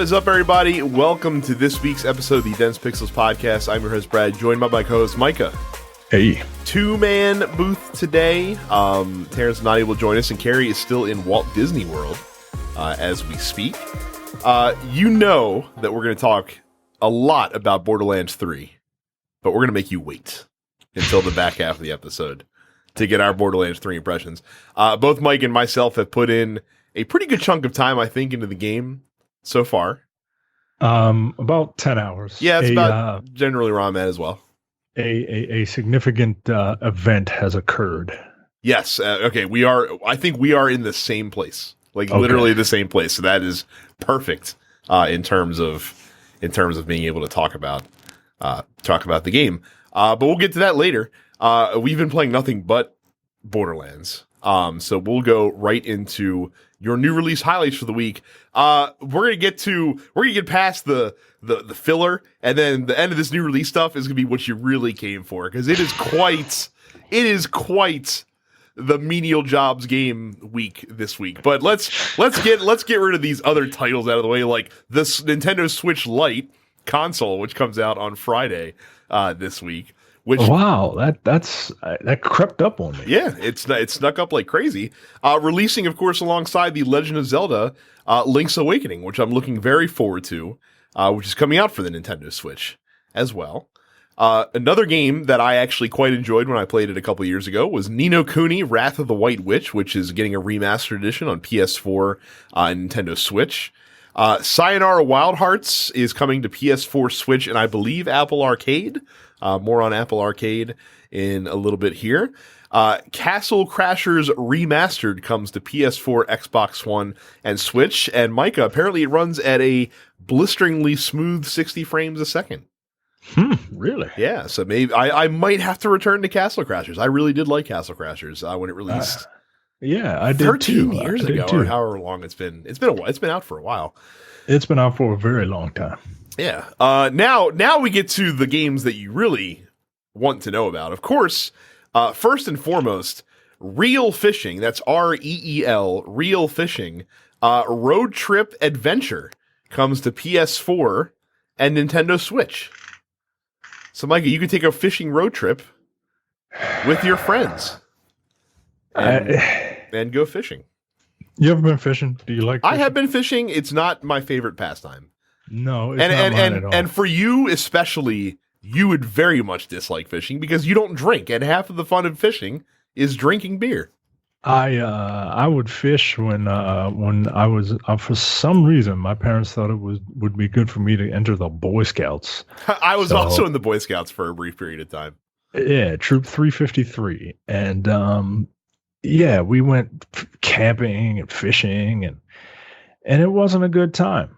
is up, everybody? Welcome to this week's episode of the Dense Pixels podcast. I'm your host, Brad, joined by my co-host, Micah. Hey. Two-man booth today. Terrence is not able to join us, and Carrie is still in Walt Disney World as we speak. You know that we're going to talk a lot about Borderlands 3, but we're going to make you wait until the back half of the episode to get our Borderlands 3 impressions. Both Mike and myself have put in a pretty good chunk of time, I think, into the game so far. About 10 hours. Yeah, it's about generally where I'm at as well. A significant event has occurred. Yes. Okay. I think we are in the same place, literally the same place. So that is perfect in terms of being able to talk about the game. But we'll get to that later. We've been playing nothing but Borderlands. So we'll go right into your new release highlights for the week. We're gonna get past the filler, and then the end of this new release stuff is gonna be what you really came for, because it is quite the menial jobs game week this week. But let's get rid of these other titles out of the way, like this Nintendo Switch Lite console, which comes out on Friday this week. Wow, that crept up on me. Yeah, it snuck up like crazy. Releasing, of course, alongside the Legend of Zelda Link's Awakening, which I'm looking very forward to, which is coming out for the Nintendo Switch as well. Another game that I actually quite enjoyed when I played it a couple years ago was Ni no Kuni: Wrath of the White Witch, which is getting a remastered edition on PS4 and Nintendo Switch. Sayonara Wild Hearts is coming to PS4, Switch, and I believe Apple Arcade. More on Apple Arcade in a little bit here. Castle Crashers Remastered comes to PS4, Xbox One, and Switch. And Micah, apparently it runs at a blisteringly smooth 60 frames a second. Really? Yeah, so maybe I might have to return to Castle Crashers. I really did like Castle Crashers when it released. Yeah, I did 13 too. years ago, or however long it's been. It's been a while. It's been out for a while. It's been out for a very long time. Yeah. Now we get to the games that you really want to know about. Of course, first and foremost, Reel Fishing. That's REEL, Reel Fishing. Road Trip Adventure comes to PS4 and Nintendo Switch. So, Micah, you could take a fishing road trip with your friends and go fishing. You ever been fishing? Do you like fishing? I have been fishing. It's not my favorite pastime. No, it's not mine at all. And for you especially, you would very much dislike fishing because you don't drink, and half of the fun of fishing is drinking beer. I would fish when I was for some reason my parents thought it would be good for me to enter the Boy Scouts. I was also in the Boy Scouts for a brief period of time. Yeah, Troop 353, and we went camping and fishing, and it wasn't a good time.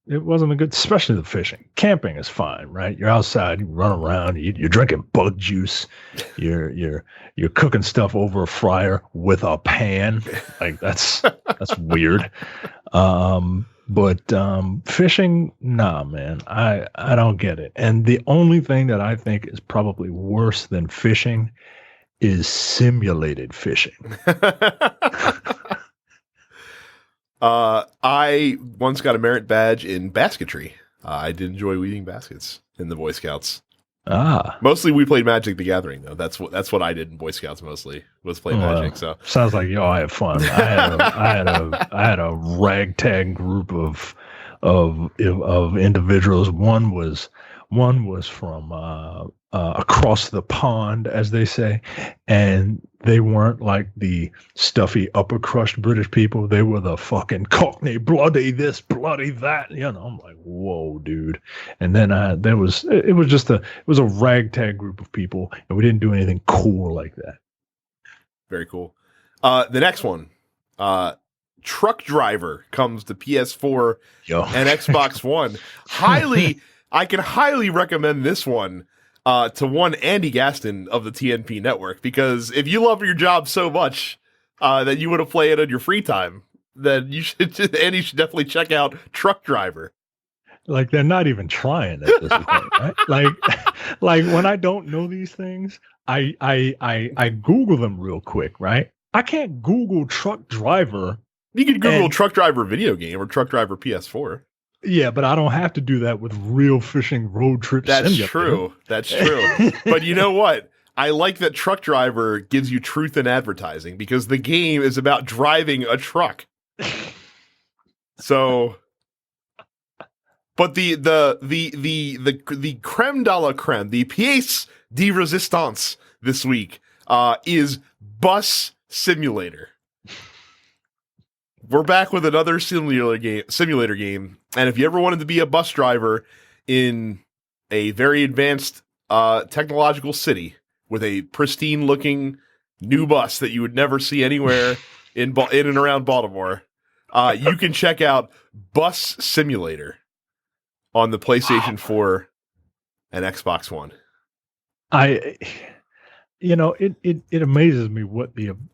It wasn't especially the fishing. Camping is fine, right? You're outside, you run around, you're drinking bug juice, you're cooking stuff over a fryer with a pan. Like that's weird. But fishing, nah, man, I don't get it. And the only thing that I think is probably worse than fishing is simulated fishing. I once got a merit badge in basketry. I did enjoy weaving baskets in the Boy Scouts. Mostly we played Magic the Gathering, though. That's what I did in Boy Scouts mostly, was play Magic. So sounds like I had fun. I had a ragtag group of individuals. One was from across the pond, as they say, and they weren't like the stuffy upper crust British people. They were the fucking Cockney, bloody this, bloody that. You know, I'm like, whoa, dude. And then it was a ragtag group of people, and we didn't do anything cool like that. Very cool. The next one, Truck Driver, comes to PS4 and Xbox One. I can highly recommend this one to one Andy Gaston of the TNP network, because if you love your job so much that you want to play it on your free time, then Andy should definitely check out Truck Driver. Like, they're not even trying at this point, right? Like when I don't know these things, I Google them real quick, right? I can't Google Truck Driver. You could Google Truck Driver video game or Truck Driver PS4. Yeah, but I don't have to do that with Real Fishing Road Trip That's Simulator. true. That's true. But you know what? I like that Truck Driver gives you truth in advertising because the game is about driving a truck. So, but the creme de la creme, the pièce de résistance this week is Bus Simulator. We're back with another simulator game, and if you ever wanted to be a bus driver in a very advanced technological city with a pristine-looking new bus that you would never see anywhere in and around Baltimore, you can check out Bus Simulator on the PlayStation 4 and Xbox One. It amazes me what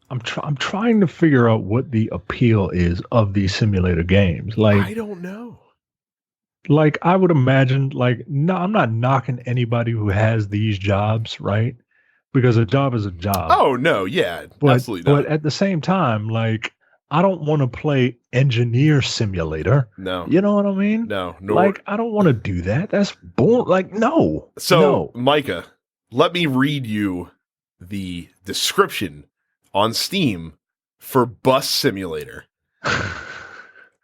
I'm trying to figure out what the appeal is of these simulator games. Like, I don't know. Like, I would imagine, no, I'm not knocking anybody who has these jobs, right? Because a job is a job. Oh no, yeah, absolutely not. But at the same time, like, I don't want to play Engineer Simulator. No, you know what I mean? No, I don't want to do that. That's boring. Like, no. So, no. Micah, let me read you the description on Steam for Bus Simulator.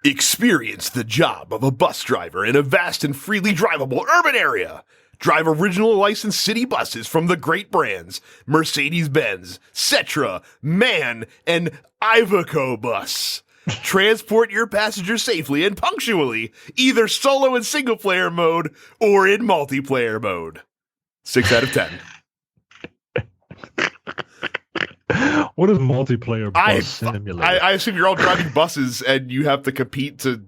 Experience the job of a bus driver in a vast and freely drivable urban area. Drive original licensed city buses from the great brands Mercedes-Benz, Setra, MAN, and Iveco Bus. Transport your passengers safely and punctually, either solo and single-player mode or in multiplayer mode. 6 out of 10. What is multiplayer bus simulator? I assume you're all driving buses and you have to compete to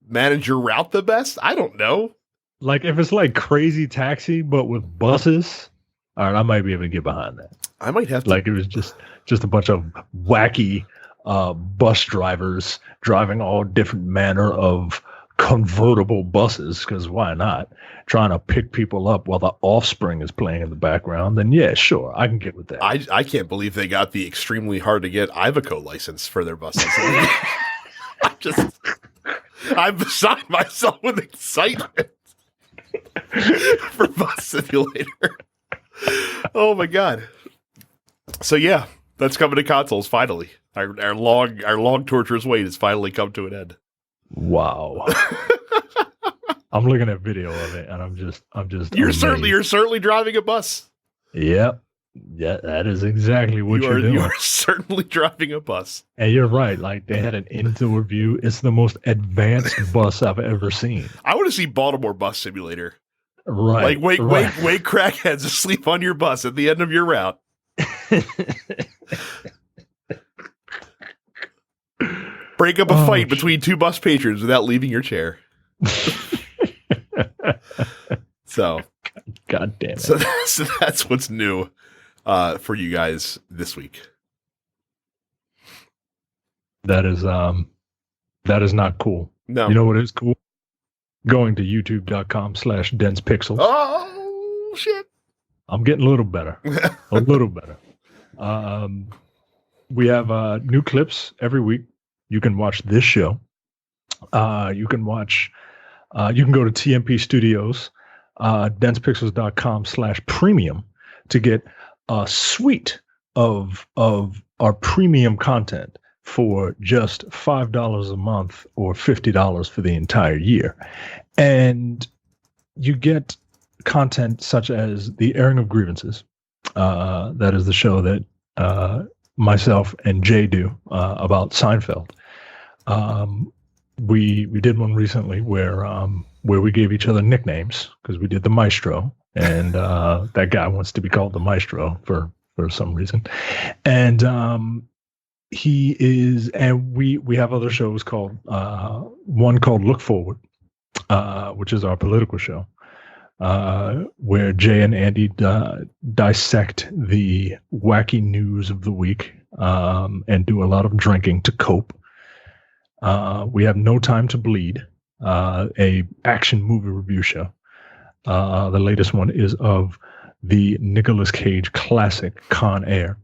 manage your route the best? I don't know. Like, if it's like Crazy Taxi, but with buses, all right, I might be able to get behind that. I might have to. Like, it was just a bunch of wacky bus drivers driving all different manner of convertible buses, because why not? Trying to pick people up while the Offspring is playing in the background, then yeah, sure, I can get with that. I can't believe they got the extremely hard to get Iveco license for their buses. I'm beside myself with excitement for Bus Simulator. Oh my god. So yeah, that's coming to consoles finally. Our long torturous wait has finally come to an end. Wow. I'm looking at video of it and I'm just You're amazed. certainly driving a bus. Yep. Yeah, that is exactly what you're doing. You are certainly driving a bus. And you're right. Like, they had an indoor view. It's the most advanced bus I've ever seen. I want to see Baltimore Bus Simulator. Right. Like, wake crackheads asleep on your bus at the end of your route. Break up a fight between two bus patrons without leaving your chair. So, God damn it. So that's what's new for you guys this week. That is not cool. No. You know what is cool? Going to youtube.com/densepixels. Oh shit. I'm getting a little better. A little better. We have new clips every week. You can watch this show. You can go to TMP Studios, densepixels.com/premium to get a suite of our premium content for just $5 a month or $50 for the entire year. And you get content such as the airing of grievances. That is the show that myself and Jay do about Seinfeld. We did one recently where we gave each other nicknames because we did the Maestro, and that guy wants to be called the Maestro for some reason. And we have other shows called one called Look Forward, which is our political show, where Jay and Andy dissect the wacky news of the week and do a lot of drinking to cope. We have No Time to Bleed, a action movie review show. The latest one is of the Nicolas Cage classic Con Air.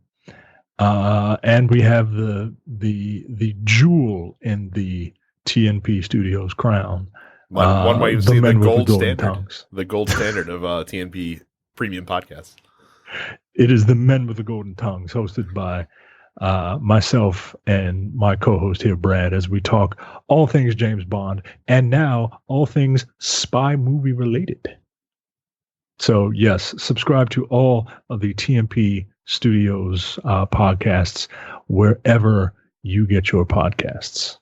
And we have the jewel in the TNP Studios crown. One way you the see the men with gold golden standard, tongues. the gold standard of TNP premium podcasts. It is the men with the golden tongues, hosted by myself and my co-host here, Brad, as we talk all things James Bond and now all things spy movie related. So yes, subscribe to all of the TNP Studios podcasts wherever you get your podcasts.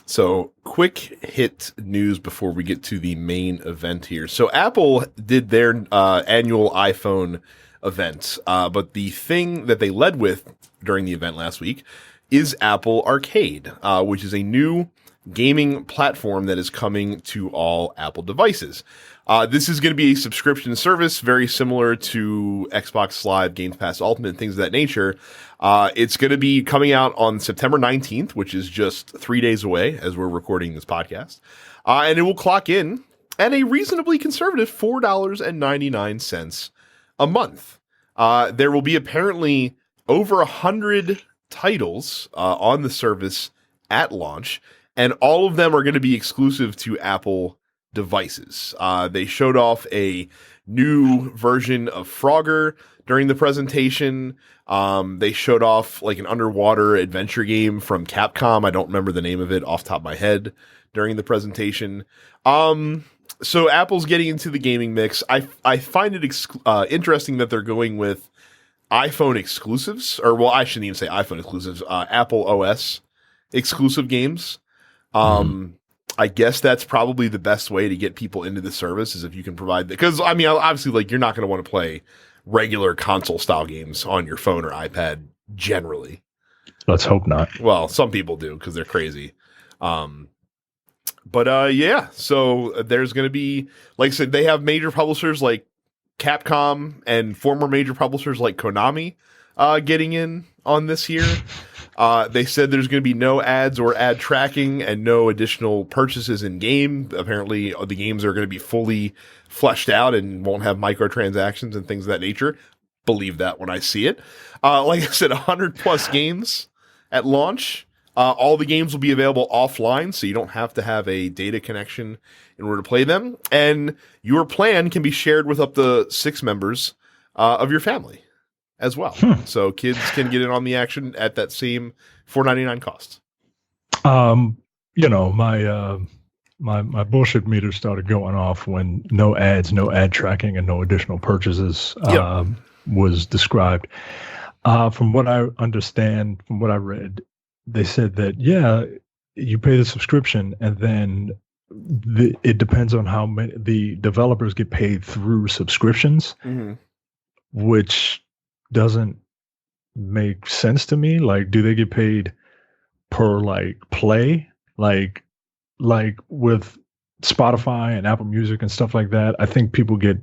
So, quick hit news before we get to the main event here. So, Apple did their annual iPhone event, but the thing that they led with during the event last week is Apple Arcade, which is a new gaming platform that is coming to all Apple devices. This is going to be a subscription service, very similar to Xbox Live, Games Pass Ultimate, and things of that nature. It's going to be coming out on September 19th, which is just 3 days away as we're recording this podcast. And it will clock in at a reasonably conservative $4.99 a month. There will be apparently over 100 titles on the service at launch, and all of them are going to be exclusive to Apple devices. They showed off a new version of Frogger during the presentation. They showed off like an underwater adventure game from Capcom. I don't remember the name of it off the top of my head during the presentation. So Apple's getting into the gaming mix. I find it interesting that they're going with iPhone exclusives, or well, I shouldn't even say iPhone exclusives, Apple OS exclusive games. I guess that's probably the best way to get people into the service is if you can provide that. Because, I mean, obviously, like, you're not going to want to play regular console-style games on your phone or iPad generally. Let's hope not. Well, some people do because they're crazy. Yeah, so there's going to be, like I said, they have major publishers like Capcom and former major publishers like Konami getting in on this here. They said there's going to be no ads or ad tracking and no additional purchases in game. Apparently, the games are going to be fully fleshed out and won't have microtransactions and things of that nature. Believe that when I see it. Like I said, 100 plus games at launch. All the games will be available offline, so you don't have to have a data connection in order to play them. And your plan can be shared with up to 6 members of your family as well. So kids can get in on the action at that same $4.99 cost. My bullshit meter started going off when no ads, no ad tracking, and no additional purchases was described. From what I understand, from what I read, they said that, you pay the subscription and then it depends on how many the developers get paid through subscriptions, which doesn't make sense to me. Like, do they get paid per play? Like with Spotify and Apple Music and stuff like that, I think people get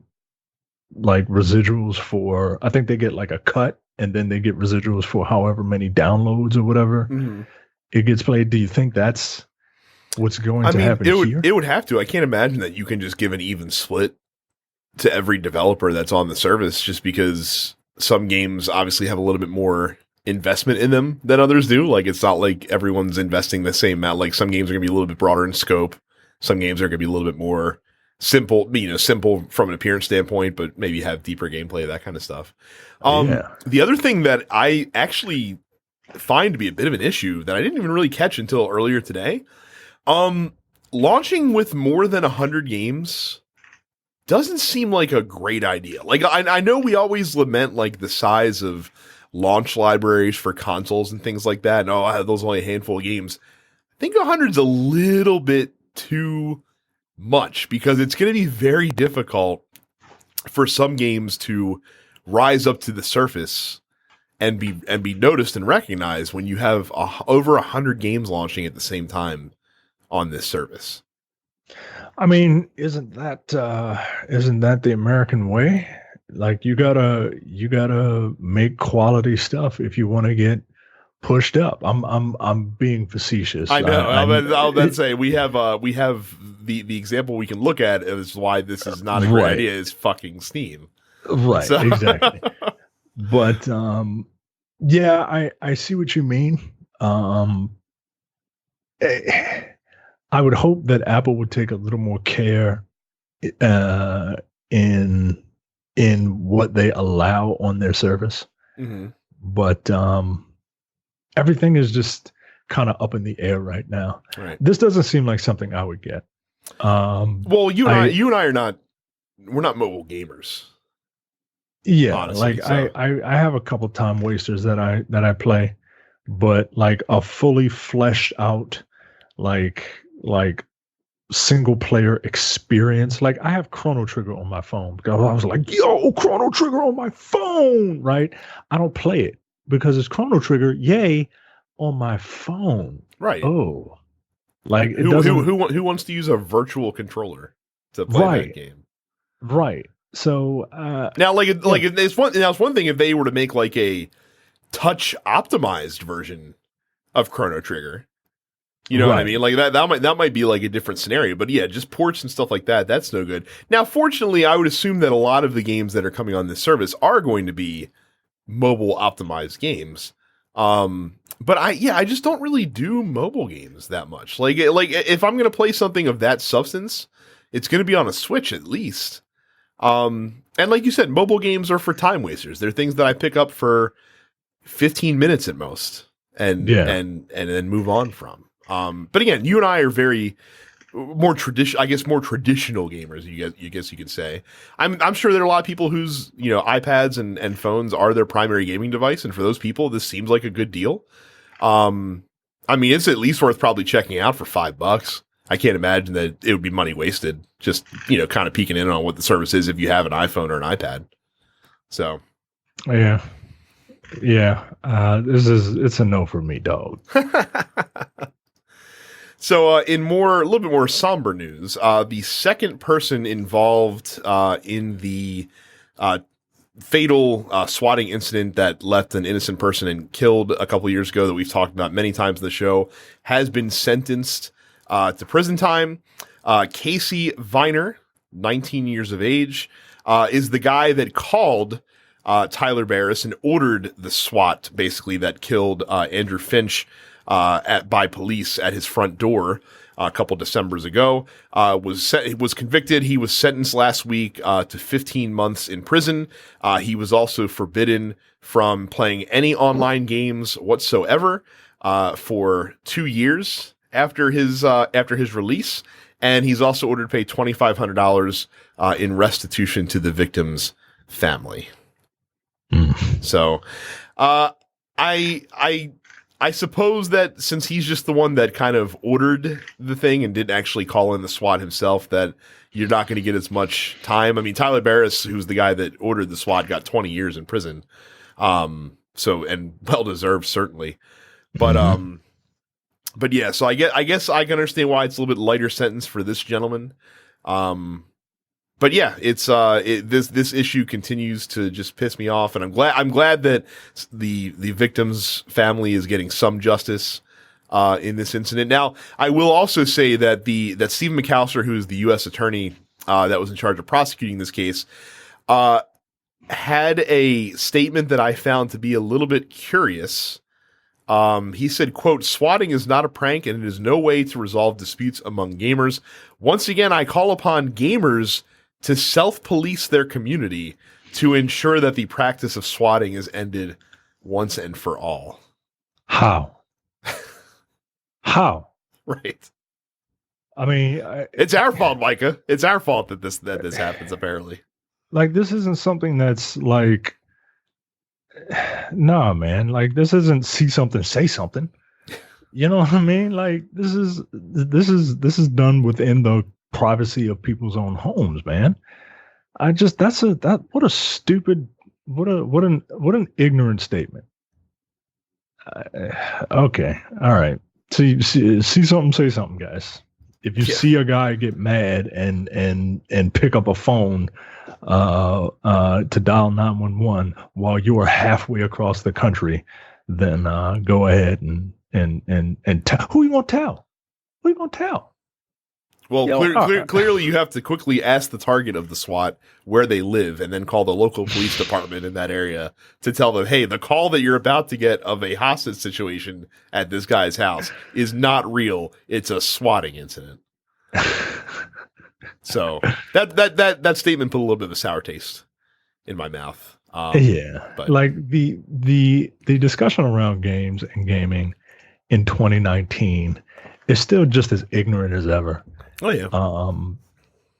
residuals for, I think they get a cut and then they get residuals for however many downloads or whatever it gets played. Do you think that's what's going to happen here? It would have to. I can't imagine that you can just give an even split to every developer that's on the service, just because some games obviously have a little bit more investment in them than others do. Like, it's not like everyone's investing the same amount. Like, some games are going to be a little bit broader in scope. Some games are going to be a little bit more simple from an appearance standpoint, but maybe have deeper gameplay, that kind of stuff. The other thing that I actually find to be a bit of an issue that I didn't even really catch until earlier today, launching with more than 100 games doesn't seem like a great idea. Like, I know we always lament the size of launch libraries for consoles and things like that. And those are only a handful of games. I think 100's a little bit too much, because it's going to be very difficult for some games to rise up to the surface and be noticed and recognized when you have over 100 games launching at the same time on this service. I mean, isn't that the American way? Like, you gotta make quality stuff if you want to get pushed up. I'm being facetious. I know. I'll then say we have the example we can look at is why this is not a great idea is fucking Steam. Right. So. Exactly. But I see what you mean. I would hope that Apple would take a little more care uh, in what they allow on their service. Mm-hmm. But everything is just kind of up in the air right now. Right. This doesn't seem like something I would get. Well, you and I are not. We're not mobile gamers. Yeah, honestly, like so. I have a couple time wasters that I play, but like a fully fleshed out like single player experience. Like I have Chrono Trigger on my phone because I was like, yo, Chrono Trigger on my phone, right? I don't play it because it's Chrono Trigger, yay, on my phone. Right. Oh. Like it who wants to use a virtual controller to play that game? Right. So now it's one thing if they were to make like a touch optimized version of Chrono Trigger. You know what I mean? Like that might be like a different scenario, but yeah, just ports and stuff like that, that's no good. Now, fortunately, I would assume that a lot of the games that are coming on this service are going to be mobile optimized games. But I just don't really do mobile games that much. Like if I'm going to play something of that substance, it's going to be on a Switch at least. And like you said, mobile games are for time wasters. They're things that I pick up for 15 minutes at most and then move on from. But again, you and I are very more traditional gamers. You guess you could say. I'm sure there are a lot of people whose iPads and phones are their primary gaming device, and for those people, this seems like a good deal. I mean, it's at least worth probably checking out for $5. I can't imagine that it would be money wasted. Just kind of peeking in on what the service is if you have an iPhone or an iPad. So, yeah. It's a no for me, dog. So, in a little bit more somber news, the second person involved in the fatal swatting incident that left an innocent person and killed a couple years ago that we've talked about many times in the show has been sentenced to prison time. Casey Viner, 19 years of age, is the guy that called Tyler Barris and ordered the SWAT, basically, that killed Andrew Finch by police at his front door a couple Decembers ago. Was convicted. He was sentenced last week to 15 months in prison. He was also forbidden from playing any online games whatsoever for 2 years after his release, and he's also ordered to pay $2,500 in restitution to the victim's family. So, I suppose that since he's just the one that kind of ordered the thing and didn't actually call in the SWAT himself, that you're not going to get as much time. I mean, Tyler Barris, who's the guy that ordered the SWAT, got 20 years in prison. And well deserved, certainly. But yeah, so I guess I can understand why it's a little bit lighter sentence for this gentleman. But yeah, it's this issue continues to just piss me off, and I'm glad that the victim's family is getting some justice in this incident. Now, I will also say that that Stephen McAllister, who is the U.S. attorney that was in charge of prosecuting this case, had a statement that I found to be a little bit curious. He said, quote, "Swatting is not a prank, and it is no way to resolve disputes among gamers. Once again, I call upon gamers to self-police their community to ensure that the practice of swatting is ended once and for all." How? Right. I mean, it's our fault, Micah. It's our fault that this happens, apparently. Like, this isn't something that's like, nah, man. Like, this isn't see something, say something. You know what I mean? Like, this is done within the privacy of people's own homes, man. What an ignorant statement. Okay, all right. So you see something, say something, guys. If you see a guy get mad and pick up a phone to dial 911 while you are halfway across the country, then go ahead and tell. Who you gonna tell? Who you gonna tell? Well, Yo, clearly you have to quickly ask the target of the SWAT where they live and then call the local police department in that area to tell them, hey, the call that you're about to get of a hostage situation at this guy's house is not real. It's a swatting incident. So that statement put a little bit of a sour taste in my mouth. But like the discussion around games and gaming in 2019 is still just as ignorant as ever. Oh yeah.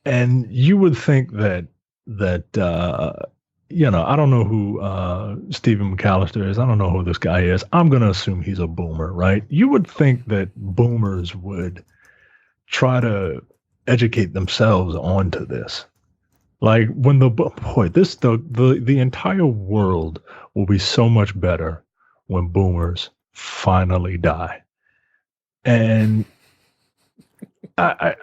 And you would think that I don't know who Stephen McAllister is. I don't know who this guy is. I'm going to assume he's a boomer, right? You would think that boomers would try to educate themselves onto this. Like when the entire world will be so much better when boomers finally die. And I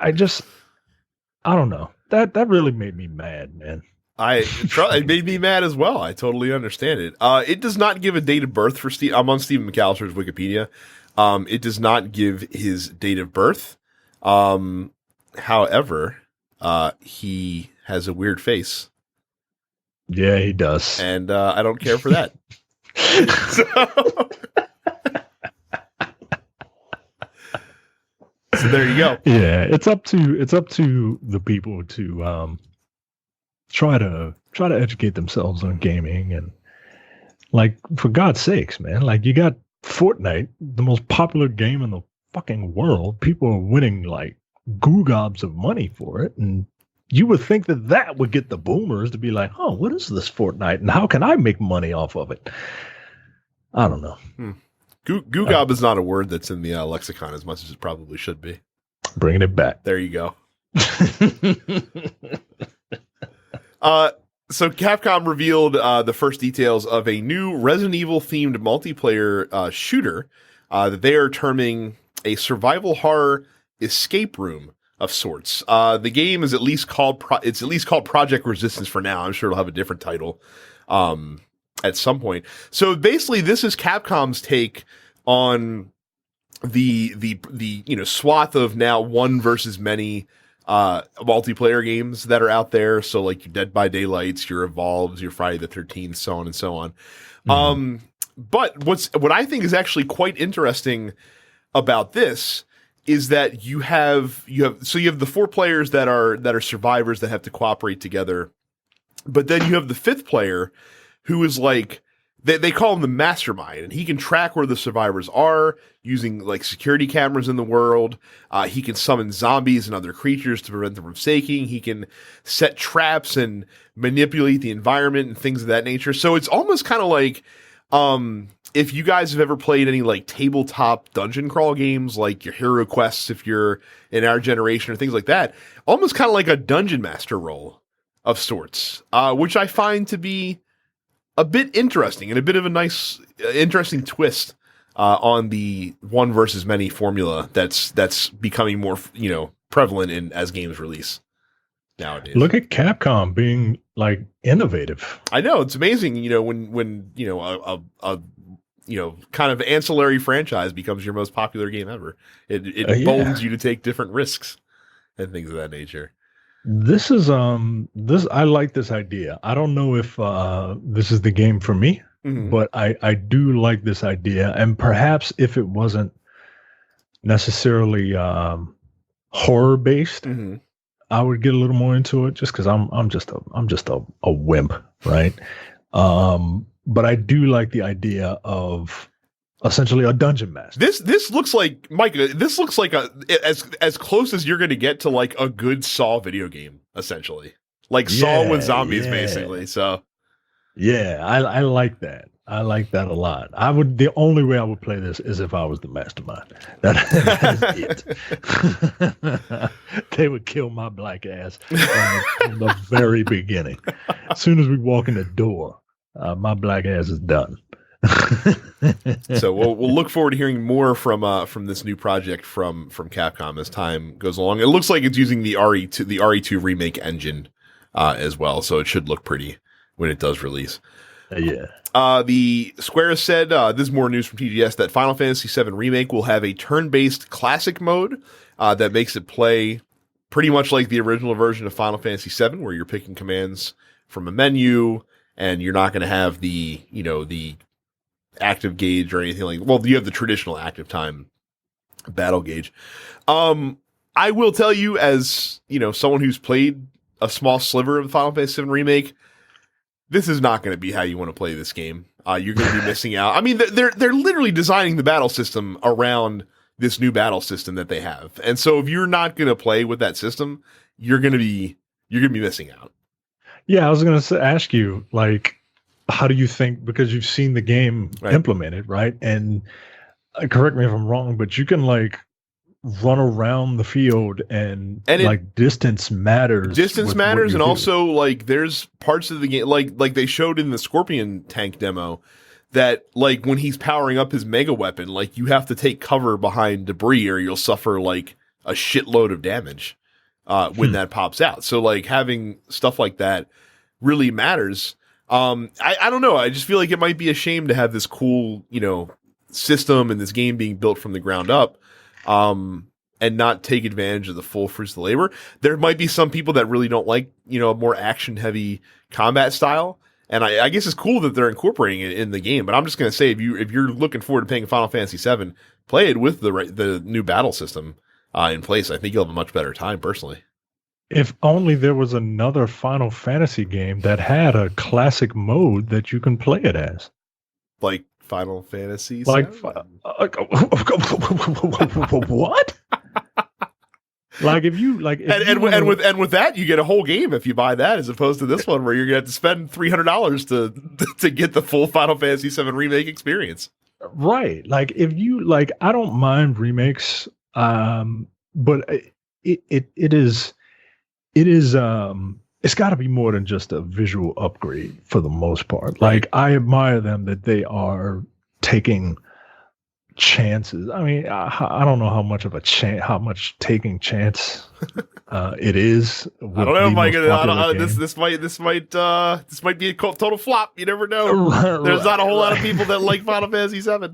don't know. That really made me mad, man. It made me mad as well. I totally understand it. It does not give a date of birth for Steve. I'm on Stephen McAllister's Wikipedia. It does not give his date of birth. However, he has a weird face. Yeah, he does. And I don't care for that. So there you go. Yeah, it's up to the people to try to educate themselves on gaming, and like, for God's sakes, man, like, you got Fortnite, the most popular game in the fucking world. People are winning like goo gobs of money for it, and you would think that would get the boomers to be like, oh, what is this Fortnite, and how can I make money off of it? I don't know. Goo gob is not a word that's in the lexicon as much as it probably should be. Bringing it back. There you go. So Capcom revealed the first details of a new Resident Evil themed multiplayer shooter that they are terming a survival horror escape room of sorts. The game is at least called Project Resistance for now. I'm sure it'll have a different title at some point. So basically, this is Capcom's take on the swath of now one versus many multiplayer games that are out there. So like your Dead by Daylights, your Evolves, your Friday the 13th, so on and so on. Mm-hmm. But what I think is actually quite interesting about this is that you have the 4 players that are survivors that have to cooperate together, but then you have the 5th player who is like, they call him the mastermind, and he can track where the survivors are using like security cameras in the world. He can summon zombies and other creatures to prevent them from staking. He can set traps and manipulate the environment and things of that nature. So it's almost kind of like, if you guys have ever played any like tabletop dungeon crawl games, like your Hero Quests, if you're in our generation, or things like that, almost kind of like a dungeon master role of sorts, which I find to be a bit interesting and a bit of a nice, interesting twist on the one versus many formula that's becoming more, prevalent as games release nowadays. Look at Capcom being like innovative. I know, it's amazing. When a kind of ancillary franchise becomes your most popular game ever, it boldens you to take different risks and things of that nature. This is I like this idea. I don't know if this is the game for me, mm-hmm. but I do like this idea. And perhaps if it wasn't necessarily horror based, mm-hmm. I would get a little more into it, just because I'm just a wimp, right? But I do like the idea of essentially a dungeon master. This looks like, Micah, this looks like as close as you're going to get to like a good Saw video game, essentially. Like Saw with zombies, basically. So yeah, I like that. I like that a lot. The only way I would play this is if I was the mastermind. That is it. They would kill my black ass from the very beginning. As soon as we walk in the door, my black ass is done. So we'll look forward to hearing more from this new project from Capcom as time goes along. It looks like it's using the RE2 remake engine as well, so it should look pretty when it does release. Yeah. The Square has said, this is more news from TGS, that Final Fantasy VII Remake will have a turn-based classic mode that makes it play pretty much like the original version of Final Fantasy VII, where you're picking commands from a menu, and you're not going to have the active gauge or anything like. Well, you have the traditional active time battle gauge. I will tell you, as someone who's played a small sliver of the Final Fantasy VII Remake, this is not going to be how you want to play this game. You're going to be missing out. I mean, they're literally designing the battle system around this new battle system that they have, and so if you're not going to play with that system, you're going to be missing out. Yeah, I was going to ask you, like, how do you think, because you've seen the game implemented, right? And correct me if I'm wrong, but you can like run around the field and like distance matters. Distance matters, and also like there's parts of the game like they showed in the Scorpion tank demo that like when he's powering up his mega weapon, like you have to take cover behind debris or you'll suffer like a shitload of damage when that pops out. So like having stuff like that really matters. I don't know. I just feel like it might be a shame to have this cool, system and this game being built from the ground up, and not take advantage of the full fruits of the labor. There might be some people that really don't like, a more action heavy combat style. And I guess it's cool that they're incorporating it in the game, but I'm just going to say, if you're looking forward to playing Final Fantasy VII, play it with the new battle system in place. I think you'll have a much better time, personally. If only there was another Final Fantasy game that had a classic mode that you can play it as, like Final Fantasy VII? What? Like if you like, and with that you get a whole game if you buy that, as opposed to this one where you're gonna have to spend $300 to get the full Final Fantasy VII Remake experience. Right. Like if you like, I don't mind remakes, but it is it's got to be more than just a visual upgrade for the most part. Like I admire them that they are taking chances. I mean, I don't know how much of a how much taking chance it is. I don't know, Micah. This might be a total flop. You never know. There's not a whole lot of people that like Final Fantasy VII.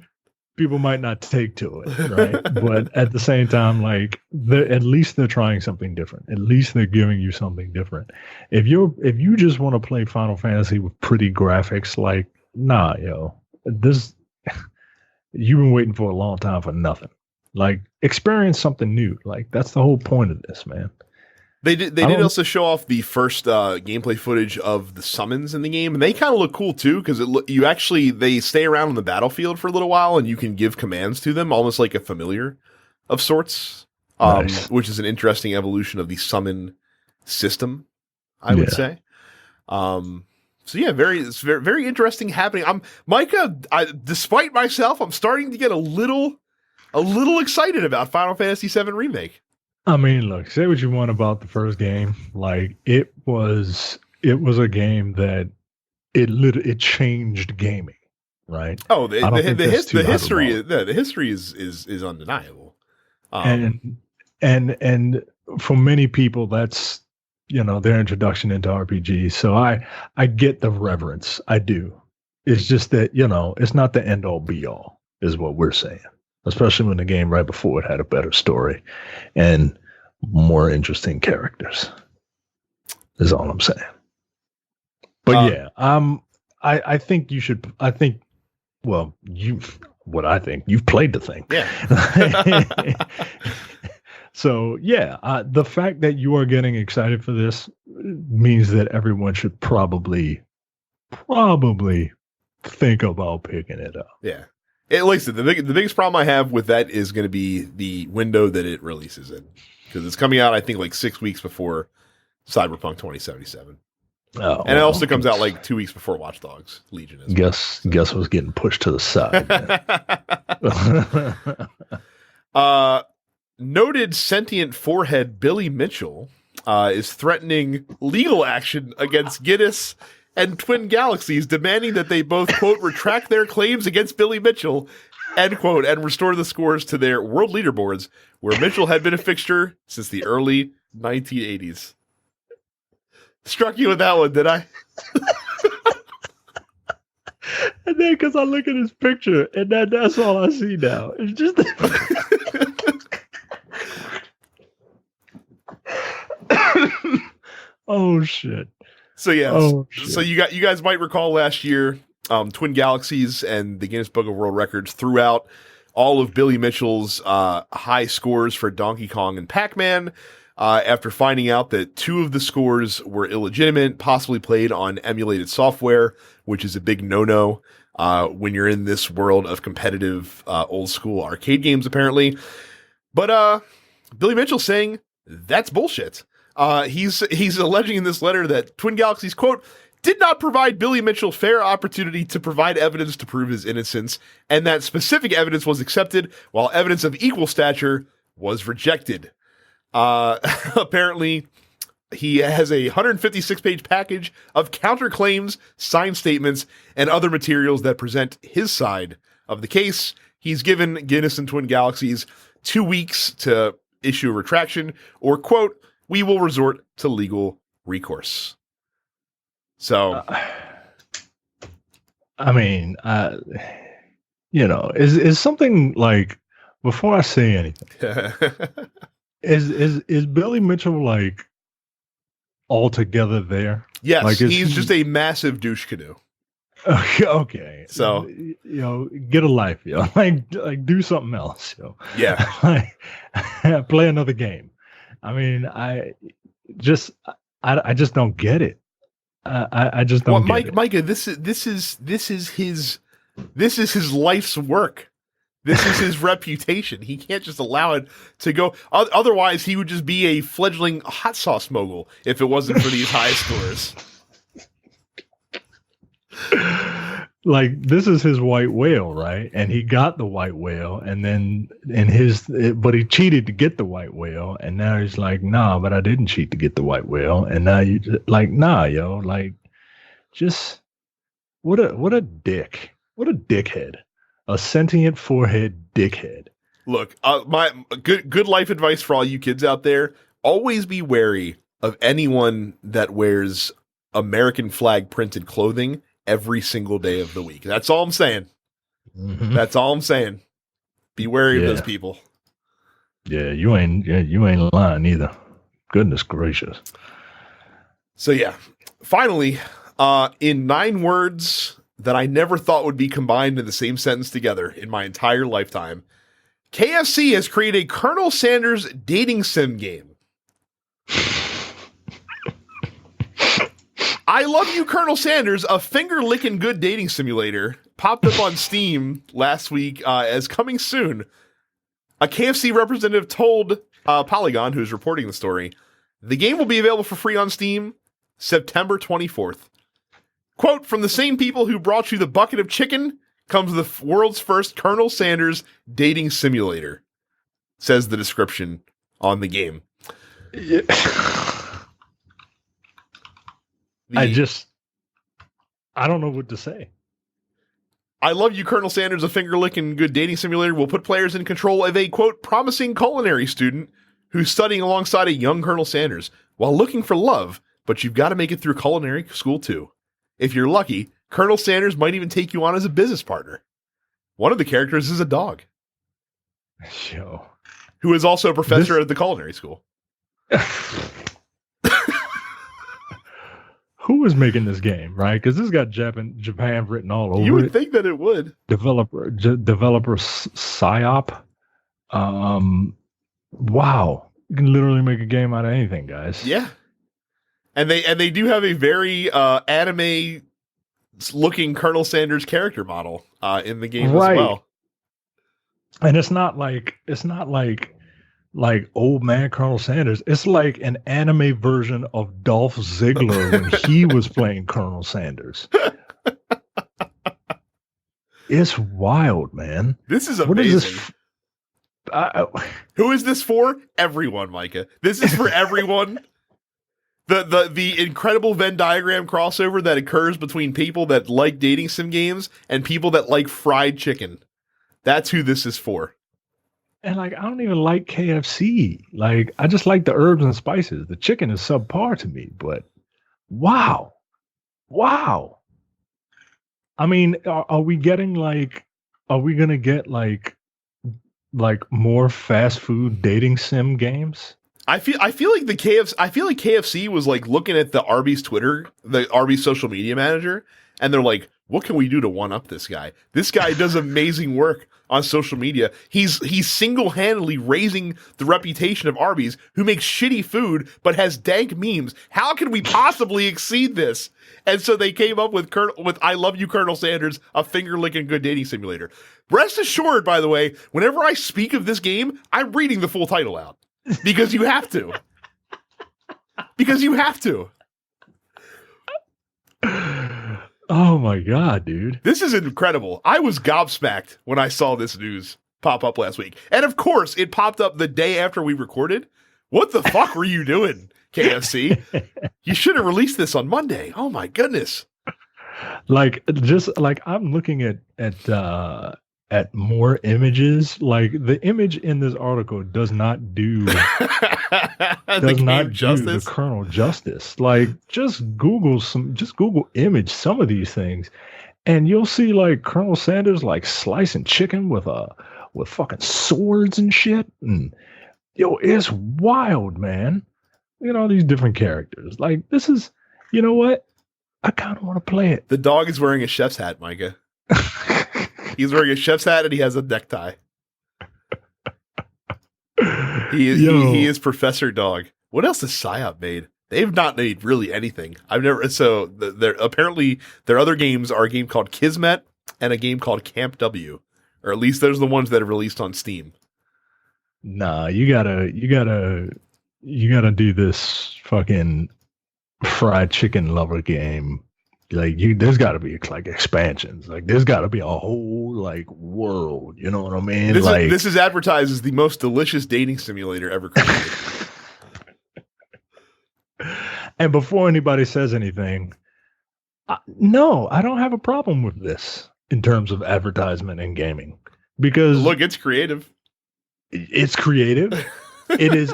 People might not take to it, right? But at the same time, like at least they're trying something different. At least they're giving you something different. If you just want to play Final Fantasy with pretty graphics, like nah, this you've been waiting for a long time for nothing. Like experience something new. Like that's the whole point of this, man. They did also show off the first gameplay footage of the summons in the game, and they kind of look cool too, because they stay around on the battlefield for a little while, and you can give commands to them, almost like a familiar of sorts, nice. Which is an interesting evolution of the summon system, I would say. So yeah, it's very, very interesting happening. Micah. Despite myself, I'm starting to get a little excited about Final Fantasy VII Remake. I mean, look, say what you want about the first game. Like it was a game that it changed gaming, right? Oh, the history is undeniable. And for many people, that's their introduction into RPGs. So I get the reverence. I do. It's just that it's not the end all be all, is what we're saying. Especially when the game right before it had a better story and more interesting characters, is all I'm saying. But I think you should. You've played the thing. Yeah. So yeah, the fact that you are getting excited for this means that everyone should probably think about picking it up. Yeah. Like I said, the biggest problem I have with that is going to be the window that it releases in, because it's coming out, I think, like 6 weeks before Cyberpunk 2077. Oh, and it also comes out like 2 weeks before Watch Dogs Legion. Guess what's getting pushed to the side. Noted sentient forehead Billy Mitchell is threatening legal action against Guinness and Twin Galaxies, demanding that they both, quote, retract their claims against Billy Mitchell, end quote, and restore the scores to their world leaderboards, where Mitchell had been a fixture since the early 1980s. Struck you with that one, did I? And then because I look at his picture, and that's all I see now. It's just... Oh shit. So yes, Oh so shit. you guys might recall last year, Twin Galaxies and the Guinness Book of World Records threw out all of Billy Mitchell's high scores for Donkey Kong and Pac-Man after finding out that two of the scores were illegitimate, possibly played on emulated software, which is a big no-no when you're in this world of competitive old school arcade games, apparently. But Billy Mitchell saying that's bullshit. He's alleging in this letter that Twin Galaxies, quote, did not provide Billy Mitchell fair opportunity to provide evidence to prove his innocence, and that specific evidence was accepted while evidence of equal stature was rejected. Apparently, he has a 156-page package of counterclaims, signed statements, and other materials that present his side of the case. He's given Guinness and Twin Galaxies 2 weeks to issue a retraction, or, quote, we will resort to legal recourse. So, I mean, is something like, before I say anything, is Billy Mitchell like altogether there? yes, Like, he's just a massive douche canoe. Okay. So, get a life, like do something else, yeah. Like, play another game. I mean, I just don't get it. I just don't get it. Micah, this is his life's work. This is his reputation. He can't just allow it to go. Otherwise, he would just be a fledgling hot sauce mogul if it wasn't for these high scores. Like, this is his white whale, right? And he got the white whale, and then but he cheated to get the white whale, and now he's like, nah, but I didn't cheat to get the white whale, and now you like, nah, like, just what a dick, what a dickhead, a sentient forehead dickhead. Look, my good life advice for all you kids out there: always be wary of anyone that wears American flag printed clothing every single day of the week. That's all I'm saying. Mm-hmm. That's all I'm saying. Be wary of those people. Yeah, you ain't lying either. Goodness gracious. So yeah, finally, in 9 words that I never thought would be combined in the same sentence together in my entire lifetime, KFC has created a Colonel Sanders dating sim game. I Love You, Colonel Sanders, a finger-licking good dating simulator, popped up on Steam last week as coming soon. A KFC representative told Polygon, who's reporting the story, the game will be available for free on Steam September 24th. Quote, from the same people who brought you the bucket of chicken comes the world's first Colonel Sanders dating simulator, says the description on the game. Yeah. I don't know what to say. I Love You, Colonel Sanders, a finger-licking good dating simulator will put players in control of a, quote, promising culinary student who's studying alongside a young Colonel Sanders while looking for love, but you've got to make it through culinary school too. If you're lucky, Colonel Sanders might even take you on as a business partner. One of the characters is a dog. Yo. Who is also a professor at the culinary school. Who is making this game, right? Because this got Japan written all over it. You would think that it would. Developer PSYOP. Wow. You can literally make a game out of anything, guys. Yeah. And they do have a very anime looking Colonel Sanders character model in the game as well. And it's not like old man Colonel Sanders. It's like an anime version of Dolph Ziggler when he was playing Colonel Sanders. It's wild, man. This is amazing. What is this? Who is this for? Everyone, Micah. This is for everyone. The incredible Venn diagram crossover that occurs between people that like dating sim games and people that like fried chicken. That's who this is for. And like, I don't even like KFC. Like, I just like the herbs and spices. The chicken is subpar to me, but wow. I mean, are we getting are we going to get like more fast food dating sim games? I feel like KFC was like looking at the Arby's Twitter, the Arby's social media manager, and they're like, what can we do to one up this guy? This guy does amazing work on social media. He's single-handedly raising the reputation of Arby's, who makes shitty food but has dank memes. How can we possibly exceed this? And so they came up with I Love You, Colonel Sanders, a finger-licking good dating simulator. Rest assured, by the way, whenever I speak of this game, I'm reading the full title out. Because you have to. Because you have to. Oh my God, dude. This is incredible. I was gobsmacked when I saw this news pop up last week. And of course, it popped up the day after we recorded. What the fuck were you doing, KFC? You should have released this on Monday. Oh my goodness. Like, just like I'm looking at more images. Like, the image in this article does not do the Colonel justice. Like, just Google image some of these things, and you'll see like Colonel Sanders like slicing chicken with fucking swords and shit. And yo, it's wild, man. Look at all these different characters. Like, this is, you know what? I kind of want to play it. The dog is wearing a chef's hat, Micah. He's wearing a chef's hat and he has a necktie. He is Professor Dog. What else has PsyOp made? They've not made really anything. Apparently their other games are a game called Kismet and a game called Camp W, or at least those are the ones that are released on Steam. Nah, you gotta do this fucking fried chicken lover game. Like, there's got to be like expansions. Like, there's got to be a whole like world. You know what I mean? This is advertised as the most delicious dating simulator ever created. And before anybody says anything, no, I don't have a problem with this in terms of advertisement and gaming, because look, it's creative. It's creative. It is.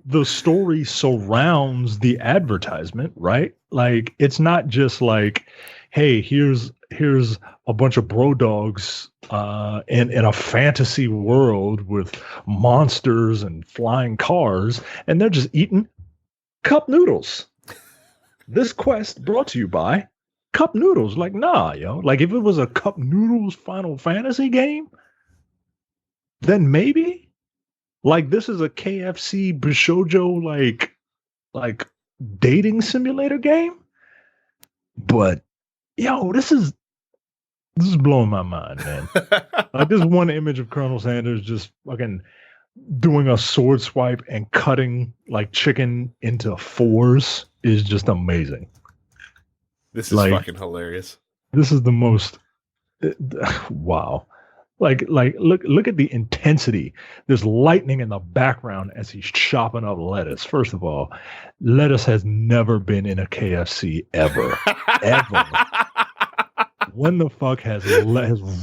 The story surrounds the advertisement, right? Like, it's not just like, hey, here's a bunch of bro dogs in a fantasy world with monsters and flying cars, and they're just eating cup noodles. This quest brought to you by Cup Noodles. Like, nah, yo. Like, if it was a Cup Noodles Final Fantasy game, then maybe. Like, this is a KFC Bishojo like dating simulator game. But yo, this is blowing my mind, man. Like, this one image of Colonel Sanders just fucking doing a sword swipe and cutting like chicken into fours is just amazing. This is fucking hilarious. This is the most wow. Like look at the intensity. There's lightning in the background as he's chopping up lettuce. First of all, lettuce has never been in a KFC ever. Ever. When the fuck has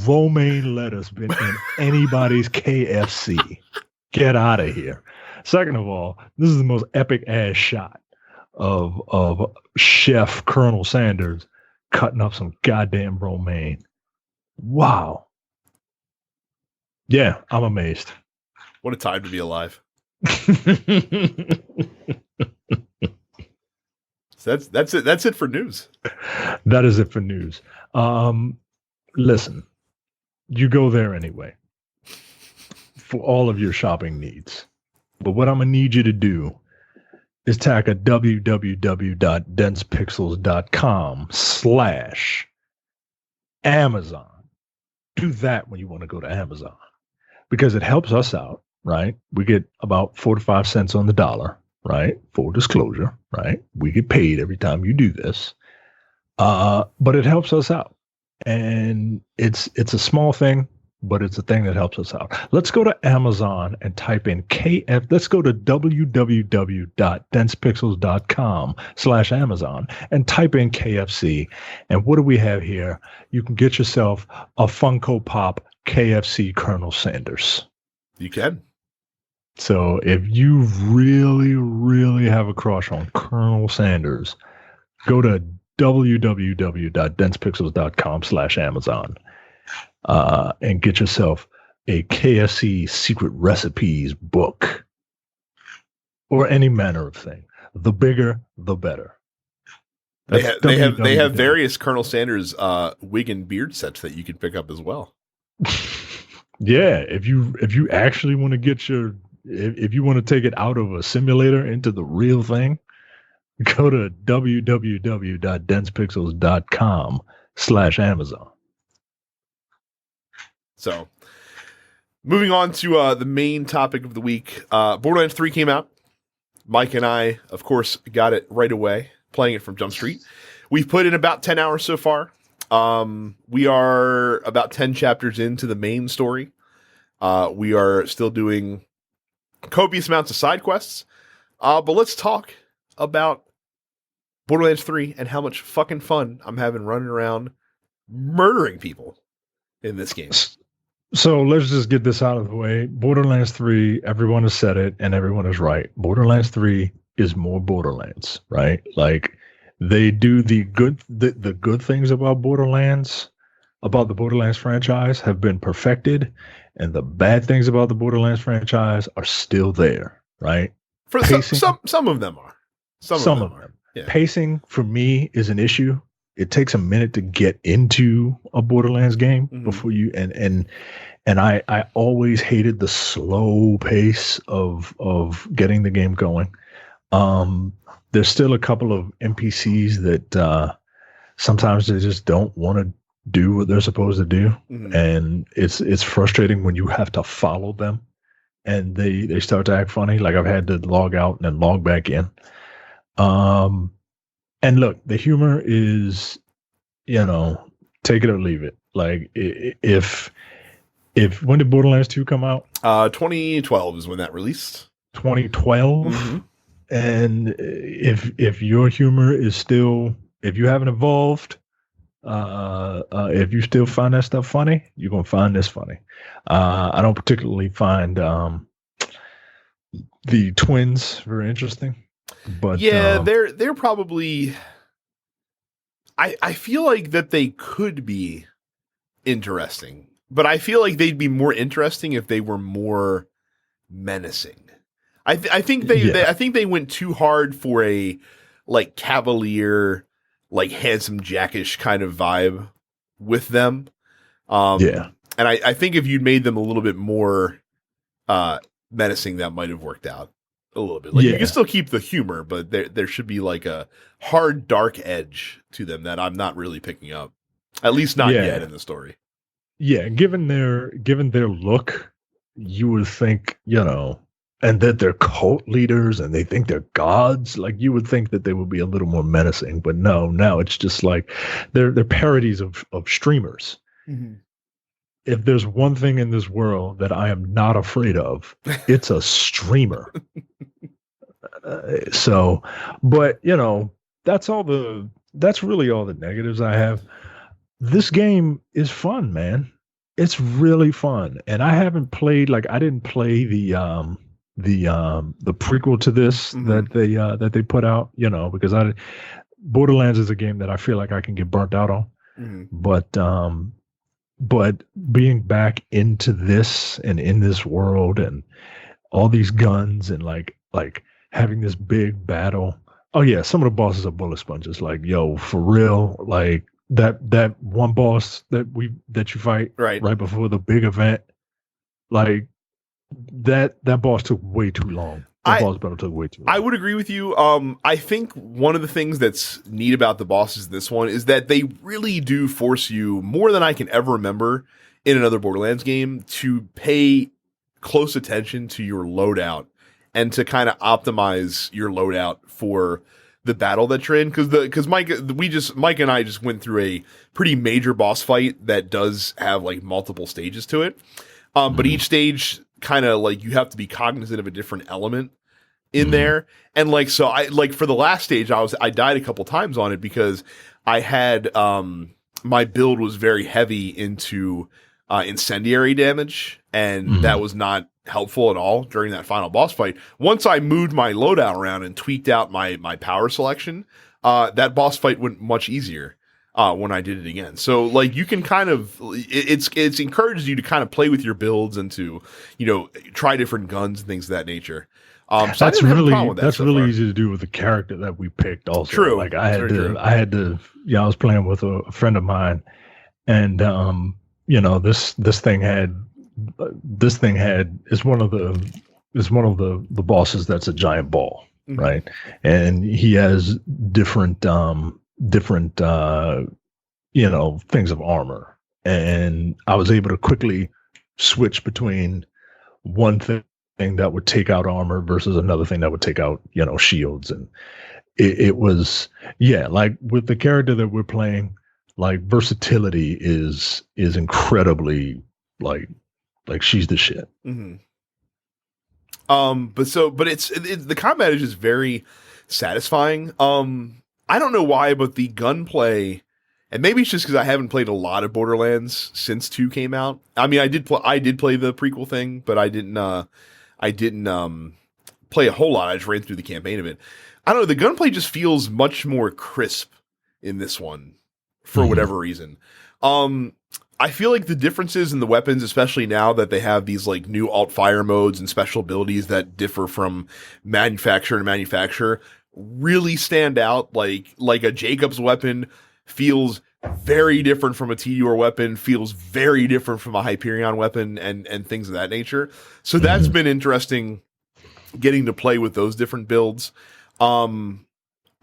romaine lettuce been in anybody's KFC? Get out of here. Second of all, this is the most epic ass shot of Chef Colonel Sanders cutting up some goddamn romaine. Wow. Yeah, I'm amazed. What a time to be alive. So that's it. That's it for news. That is it for news. Listen, you go there anyway for all of your shopping needs. But what I'm going to need you to do is tack a www.densepixels.com/Amazon. Do that when you want to go to Amazon, because it helps us out, right? We get about 4 to 5 cents on the dollar, right? Full disclosure, right? We get paid every time you do this. But it helps us out. And it's a small thing, but it's a thing that helps us out. Let's go to Amazon and type in KF. Let's go to www.densepixels.com/Amazon and type in KFC. And what do we have here? You can get yourself a Funko Pop KFC Colonel Sanders. You can. So if you really, really have a crush on Colonel Sanders, go to www.densepixels.com/Amazon and get yourself a KFC Secret Recipes book. or any manner of thing. The bigger, the better. They That's they have www. various Colonel Sanders wig and beard sets that you can pick up as well. Yeah, if you actually want to get your if you want to take it out of a simulator into the real thing, go to www.densepixels.com/Amazon. So, moving on to the main topic of the week, Borderlands 3 came out. Mike and I, of course, got it right away, playing it from Jump Street. We've put in about 10 hours so far. We are about 10 chapters into the main story. We are still doing copious amounts of side quests. But let's talk about Borderlands 3 and how much fucking fun I'm having running around murdering people in this game. So let's just get this out of the way. Borderlands 3, everyone has said it and everyone is right. Borderlands 3 is more Borderlands, right? Like they do the good things about Borderlands, about the Borderlands franchise have been perfected, and the bad things about the Borderlands franchise are still there, right? For some of them are. Some of them are. Yeah. Pacing for me is an issue. It takes a minute to get into a Borderlands game before you and I always hated the slow pace of getting the game going. There's still a couple of NPCs that sometimes they just don't want to do what they're supposed to do, and it's frustrating when you have to follow them and they start to act funny. Like I've had to log out and then log back in. And look, the humor is, take it or leave it. Like if when did Borderlands 2 come out? 2012 is when that released. 2012. And if your humor is still, if you haven't evolved, if you still find that stuff funny, you're gonna find this funny. I don't particularly find the twins very interesting. But yeah, they're probably. I feel like that they could be interesting, but I feel like they'd be more interesting if they were more menacing. I think they went too hard for a like cavalier, like handsome jackish kind of vibe with them. And I think if you'd made them a little bit more menacing, that might have worked out a little bit. Like you can still keep the humor, but there should be like a hard, dark edge to them that I'm not really picking up. At least not yet in the story. Yeah, given their look, you would think, and that they're cult leaders and they think they're gods, like you would think that they would be a little more menacing. But no, it's just like they're parodies of streamers. If there's one thing in this world that I am not afraid of, it's a streamer. But that's really all the negatives I have. This game is fun, man. It's really fun. And I haven't played, I didn't play the prequel to this that they put out, because Borderlands is a game that I feel like I can get burnt out on. But being back into this and in this world and all these guns and like having this big battle. Oh yeah, some of the bosses are bullet sponges. Like, yo, for real, like that one boss that you fight right before the big event, like that boss took way too long. Boss battle took way too long. I would agree with you. I think one of the things that's neat about the bosses in this one is that they really do force you, more than I can ever remember in another Borderlands game, to pay close attention to your loadout and to kind of optimize your loadout for the battle that you're in. Because Mike and I just went through a pretty major boss fight that does have like multiple stages to it. But each stage kind of like you have to be cognizant of a different element in there. And like, so I like for the last stage, I died a couple times on it because I had, my build was very heavy into, incendiary damage. And that was not helpful at all during that final boss fight. Once I moved my loadout around and tweaked out my power selection, that boss fight went much easier. When I did it again. So like you can kind of, it's encouraged you to kind of play with your builds and to, try different guns and things of that nature. So I didn't have a problem with that that's so really far. easy to do with the character that we picked. Also, True. like Very true. I was playing with a friend of mine, and this thing had is one of the bosses that's a giant ball, Mhm. right? And he has different things of armor, and I was able to quickly switch between one thing that would take out armor versus another thing that would take out shields, and it was, yeah, like with the character that we're playing, like versatility is incredibly like she's the shit. Mm-hmm. But the combat is just very satisfying. I don't know why, but the gunplay, and maybe it's just because I haven't played a lot of Borderlands since 2 came out. I mean, I did play the prequel thing, but I didn't play a whole lot. I just ran through the campaign of it. I don't know. The gunplay just feels much more crisp in this one for whatever reason. I feel like the differences in the weapons, especially now that they have these like new alt fire modes and special abilities that differ from manufacturer to manufacturer, really stand out. Like a Jacob's weapon feels very different from a Tediore weapon, feels very different from a Hyperion weapon, and things of that nature. So that's been interesting, getting to play with those different builds. Again,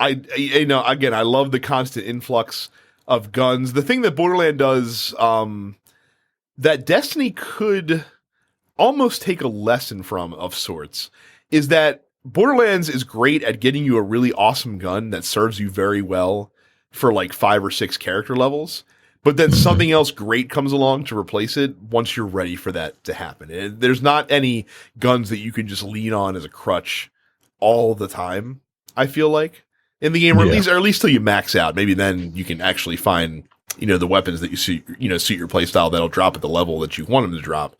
I love the constant influx of guns. The thing that Borderland does, that Destiny could almost take a lesson from of sorts, is that Borderlands is great at getting you a really awesome gun that serves you very well for like 5 or 6 character levels, but then something else great comes along to replace it once you're ready for that to happen. And there's not any guns that you can just lean on as a crutch all the time, I feel like, in the game, or at least till you max out. Maybe then you can actually find, the weapons that suit your playstyle that'll drop at the level that you want them to drop.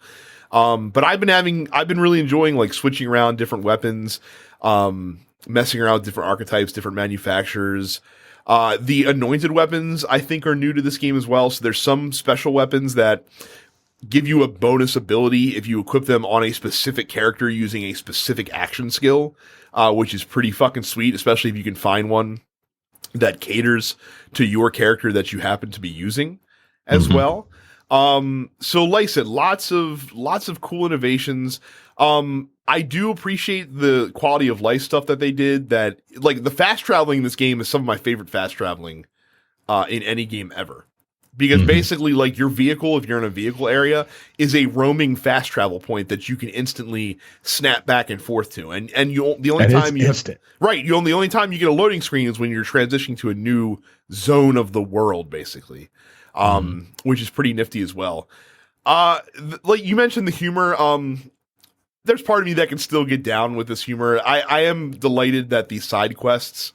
But I've been really enjoying like switching around different weapons, messing around with different archetypes, different manufacturers. The anointed weapons, I think, are new to this game as well. So there's some special weapons that give you a bonus ability if you equip them on a specific character using a specific action skill, which is pretty fucking sweet, especially if you can find one that caters to your character that you happen to be using as well. So like I said, lots of cool innovations. I do appreciate the quality of life stuff that they did. That, like, the fast traveling in this game is some of my favorite fast traveling in any game ever. Because basically, like, your vehicle, if you're in a vehicle area, is a roaming fast travel point that you can instantly snap back and forth to. And the only time you instant. The only time you get a loading screen is when you're transitioning to a new zone of the world, basically. Which is pretty nifty as well. Like you mentioned, the humor, there's part of me that can still get down with this humor. I am delighted that the side quests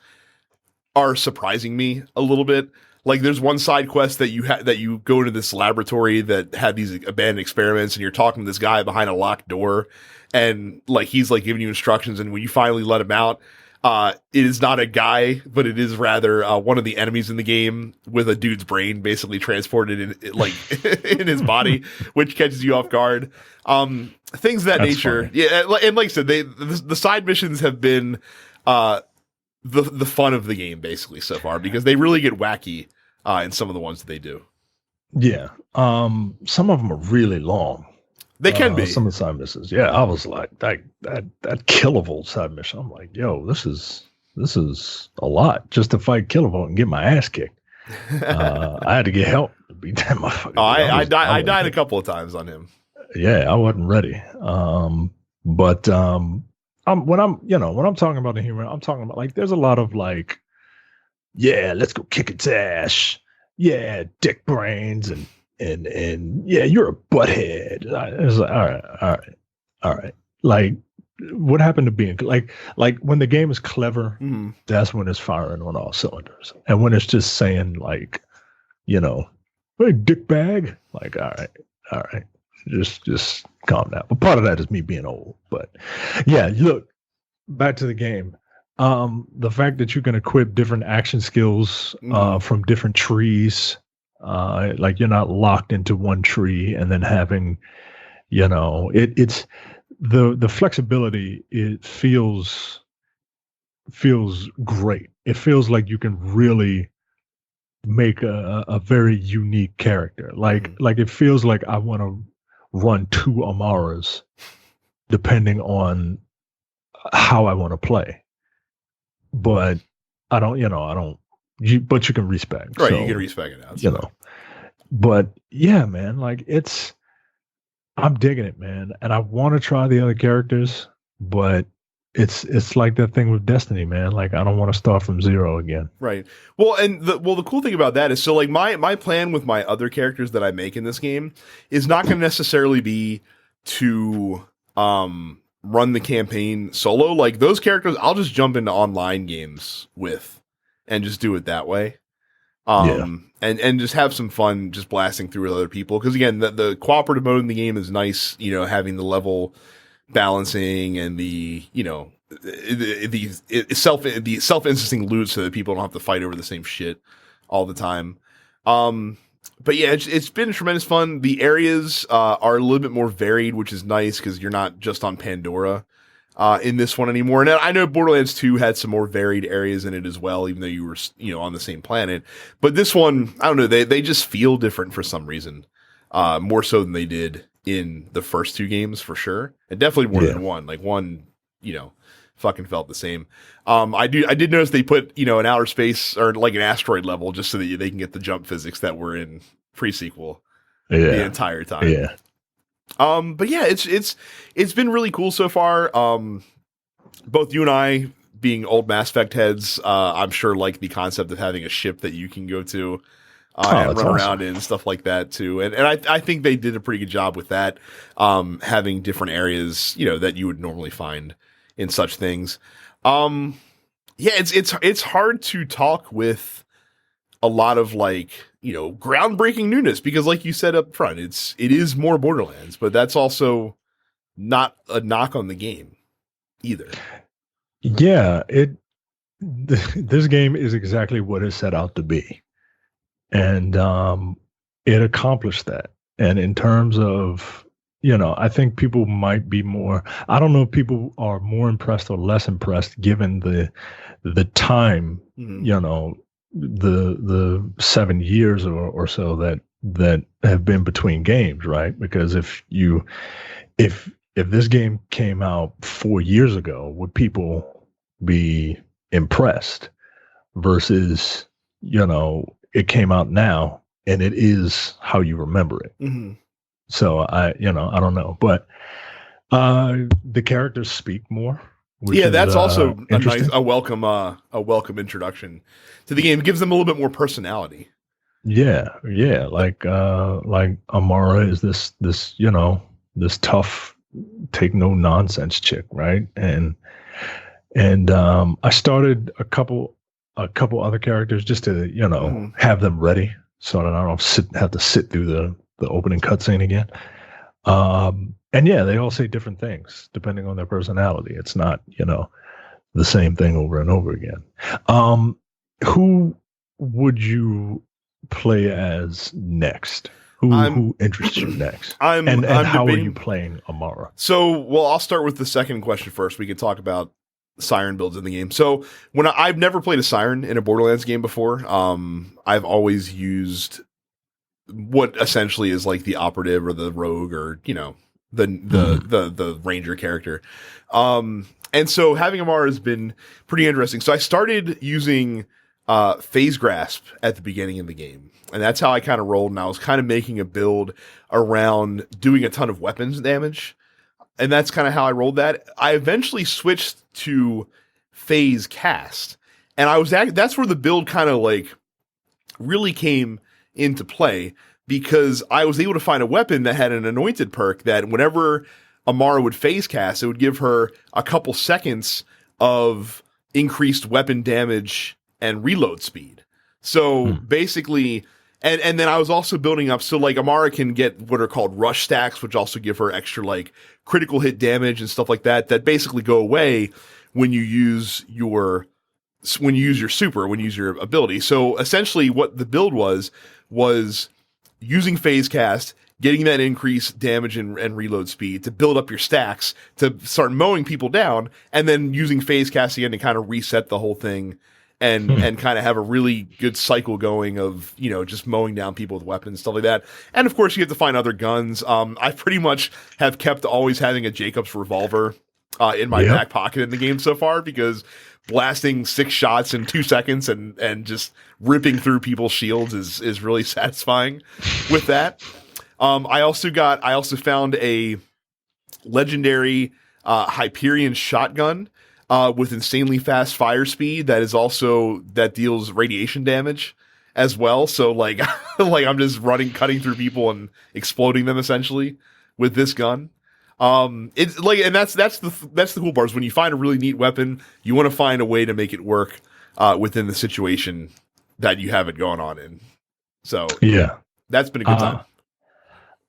are surprising me a little bit. Like, there's one side quest that you go to this laboratory that had these abandoned experiments, and you're talking to this guy behind a locked door, and like he's like giving you instructions, and when you finally let him out, it is not a guy, but it is rather one of the enemies in the game with a dude's brain basically transported in his body, which catches you off guard. Things of that That's nature. funny. Yeah, and like I said, the side missions have been the fun of the game basically so far, because they really get wacky in some of the ones that they do. Yeah. Some of them are really long. They can be. Some of the side missions. Yeah, I was like, that Killavolt side mission. I'm like, yo, this is a lot just to fight Killavolt and get my ass kicked. I had to get help to beat that motherfucker. Oh, I died a couple of times on him. Yeah, I wasn't ready. But when I'm talking about the humor, I'm talking about, like, there's a lot of like, yeah, let's go kick its ass. Yeah, dick brains and yeah, you're a butthead. I was like, all right. Like, what happened to being like when the game is clever, that's when it's firing on all cylinders. And when it's just saying, like, hey, dick bag, like, all right. Just calm down. But part of that is me being old. But yeah, look, back to the game. The fact that you can equip different action skills from different trees, like, you're not locked into one tree and then having, it's the flexibility, it feels great. It feels like you can really make a very unique character. Like it feels like I want to run two Amaras depending on how I want to play. But I don't, I don't. But you can respect, Right, so, you can respec it out. you know. But yeah, man, like I'm digging it, man, and I want to try the other characters, but it's like that thing with Destiny, man. Like I don't want to start from zero again. Right. Well, and the cool thing about that is, so like my plan with my other characters that I make in this game is not going to necessarily be to run the campaign solo. Like those characters, I'll just jump into online games with and just do it that way. And just have some fun just blasting through with other people. Because again, the cooperative mode in the game is nice, having the level balancing and the self-instancing loot so that people don't have to fight over the same shit all the time. But yeah, it's been tremendous fun. The areas are a little bit more varied, which is nice because you're not just on Pandora in this one anymore. And I know Borderlands 2 had some more varied areas in it as well, even though you were on the same planet. But this one, I don't know, they just feel different for some reason, more so than they did in the first two games for sure, and definitely more than one. Like one, fucking felt the same. I did notice they put an outer space or like an asteroid level just so that they can get the jump physics that were in pre-sequel the entire time. Yeah. But yeah, it's been really cool so far. Both you and I, being old Mass Effect heads, I'm sure like the concept of having a ship that you can go to and run around in and stuff like that too. And I think they did a pretty good job with that, having different areas, that you would normally find in such things. Yeah, it's hard to talk with a lot of like, groundbreaking newness because like you said up front, it is more Borderlands, but that's also not a knock on the game either. Yeah, this game is exactly what it set out to be. And it accomplished that. And in terms of, I think people might be more, I don't know if people are more impressed or less impressed given the time, the 7 years or so that have been between games, right? Because if this game came out 4 years ago, would people be impressed versus, it came out now and it is how you remember it. Mm-hmm. So I don't know, but the characters speak more. Yeah, that's also a welcome introduction to the game. It gives them a little bit more personality. Yeah. Like Amara is this this tough, take no nonsense chick, right? And I started a couple other characters just to have them ready so that I don't have to sit through the opening cutscene again. And yeah, they all say different things depending on their personality. It's not, the same thing over and over again. Who would you play as next? Who interests you next? And how are you playing Amara? So, well, I'll start with the second question first. We can talk about Siren builds in the game. So when I've never played a Siren in a Borderlands game before, I've always used what essentially is like the operative or the rogue or, the ranger character. And so having Amara has been pretty interesting. So I started using phase grasp at the beginning of the game. And that's how I kind of rolled. And I was kind of making a build around doing a ton of weapons damage. And that's kind of how I rolled that. I eventually switched to phase cast. And that's where the build kind of like really came into play because I was able to find a weapon that had an anointed perk that whenever Amara would phase cast, it would give her a couple seconds of increased weapon damage and reload speed. So basically, and then I was also building up, so like Amara can get what are called rush stacks, which also give her extra like critical hit damage and stuff like that basically go away when you use your super, when you use your ability. So essentially what the build was using phase cast getting that increased damage and reload speed to build up your stacks to start mowing people down, and then using phase casting in to kind of reset the whole thing and kind of have a really good cycle going of, you know, just mowing down people with weapons, stuff like that. And of course, you have to find other guns. I pretty much have kept always having a Jacobs revolver in my back pocket in the game so far, because blasting 6 shots in 2 seconds and just ripping through people's shields is really satisfying with that. I also found a legendary Hyperion shotgun with insanely fast fire speed that deals radiation damage as well. So like I'm just cutting through people and exploding them essentially with this gun. It's like, and that's the cool part is when you find a really neat weapon, you want to find a way to make it work within the situation that you have it going on in. So yeah, that's been a good time.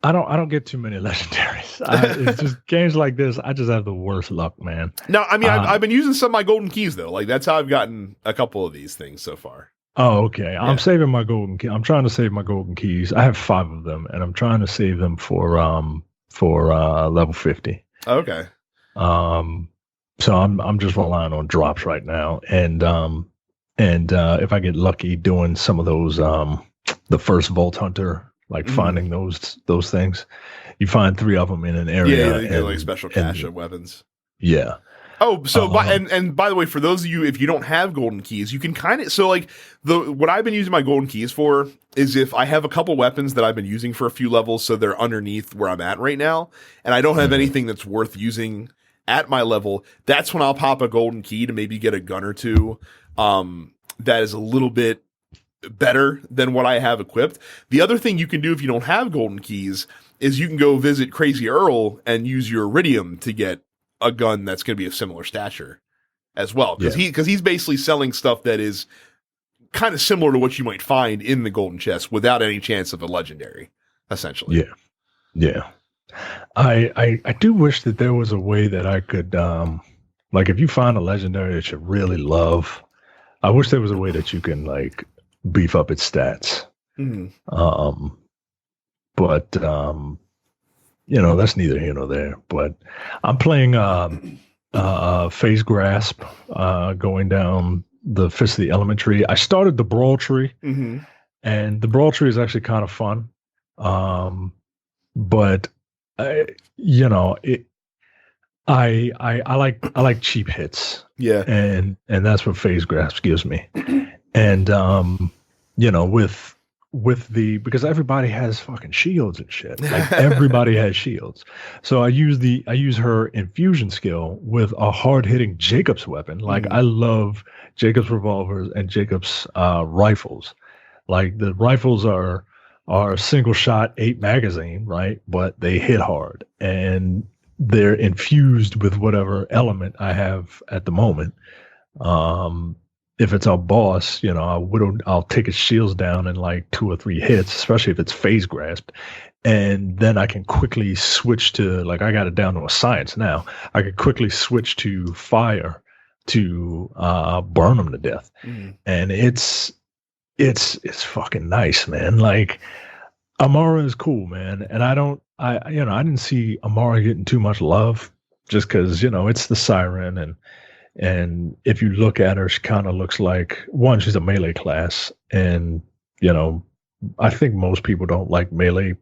I don't get too many legendaries. It's just games like this. I just have the worst luck, man. No, I mean, I've been using some of my golden keys though. Like that's how I've gotten a couple of these things so far. Oh, okay. Yeah. I'm saving my golden key. I'm trying to save my golden keys. I have 5 of them, and I'm trying to save them for level 50. Okay. So I'm just relying on drops right now, and if I get lucky doing some of those the first Vault Hunter. Like finding those things, you find 3 of them in an area. Yeah, they get like special cache of weapons. Yeah. Oh, so and by the way, for those of you, if you don't have golden keys, you can kind of what I've been using my golden keys for is if I have a couple weapons that I've been using for a few levels, so they're underneath where I'm at right now, and I don't have anything that's worth using at my level. That's when I'll pop a golden key to maybe get a gun or two that is a little bit better than what I have equipped. The other thing you can do if you don't have golden keys is you can go visit Crazy Earl and use your Iridium to get a gun that's going to be of similar stature as well. Because he's basically selling stuff that is kind of similar to what you might find in the golden chest without any chance of a legendary, essentially. Yeah. Yeah. I do wish that there was a way that I could, like if you find a legendary that you really love, I wish there was a way that you can like beef up its stats. But you know, that's neither here nor there. But I'm playing Phase Grasp, going down the Fist of the Element tree. I started the Brawl tree, and the Brawl tree is actually kind of fun. But you know, I like cheap hits. Yeah. And that's what Phase Grasp gives me. And you know, because everybody has fucking shields and shit. Like everybody has shields. So I use her infusion skill with a hard-hitting Jacobs weapon. Like I love Jacobs revolvers and Jacobs rifles. Like the rifles are single shot 8 magazine, right? But they hit hard and they're infused with whatever element I have at the moment. If it's a boss, you know, I'll take his shields down in like 2 or 3 hits, especially if it's phase grasped. And then I can quickly switch to, like, I got it down to a science now. I could quickly switch to fire to burn them to death. And it's fucking nice, man. Like, Amara is cool, man. And I didn't see Amara getting too much love just because, you know, it's the Siren. And if you look at her, she kind of looks like, one, she's a melee class. And, you know, I think most people don't like melee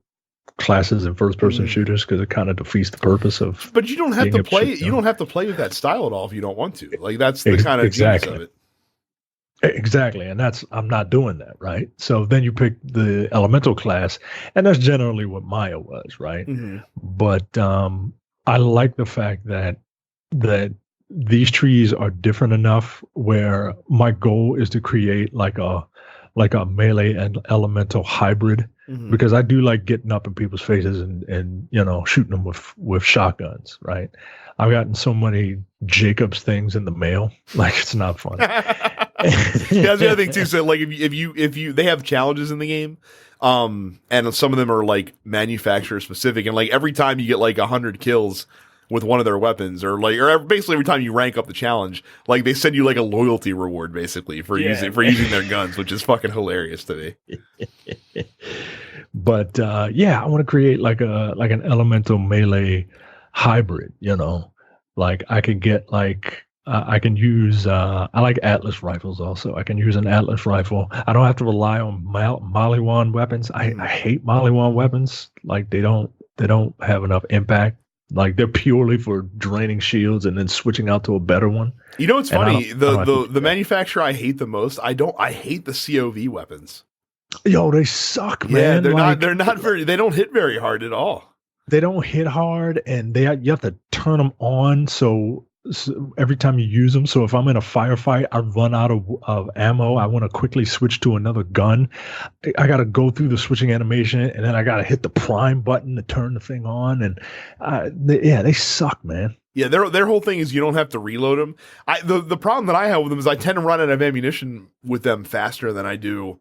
classes in first-person shooters because it kind of defeats the purpose of. But you don't have to play. You don't have to play with that style at all if you don't want to. Like that's the kind of genius of it. Exactly, and I'm not doing that, right? So then you pick the elemental class, and that's generally what Maya was, right? But I like the fact that these trees are different enough where my goal is to create like a melee and elemental hybrid, because I do like getting up in people's faces and you know, shooting them with shotguns, right? I've gotten so many Jacobs things in the mail, like it's not fun. Yeah, that's the other thing too. So like if you they have challenges in the game, and some of them are like manufacturer specific, and like every time you get like 100 kills with one of their weapons, or basically every time you rank up the challenge, like they send you like a loyalty reward basically for using their guns, which is fucking hilarious to me. But yeah, I want to create like an elemental melee hybrid. Like I could get like I can use I like Atlas rifles also. I can use an Atlas rifle. I don't have to rely on Maliwan weapons. I hate Maliwan weapons. Like they don't have enough impact. Like they're purely for draining shields and then switching out to a better one. You know what's funny? The manufacturer I hate the most, I hate the COV weapons. Yo, they suck, man. Yeah, they're not they don't hit very hard at all. They don't hit hard, and you have to turn them on so every time you use them. So if I'm in a firefight, I run out of ammo, I want to quickly switch to another gun. I got to go through the switching animation, and then I got to hit the prime button to turn the thing on. And they suck, man. Yeah, their whole thing is you don't have to reload them. The problem that I have with them is I tend to run out of ammunition with them faster than I do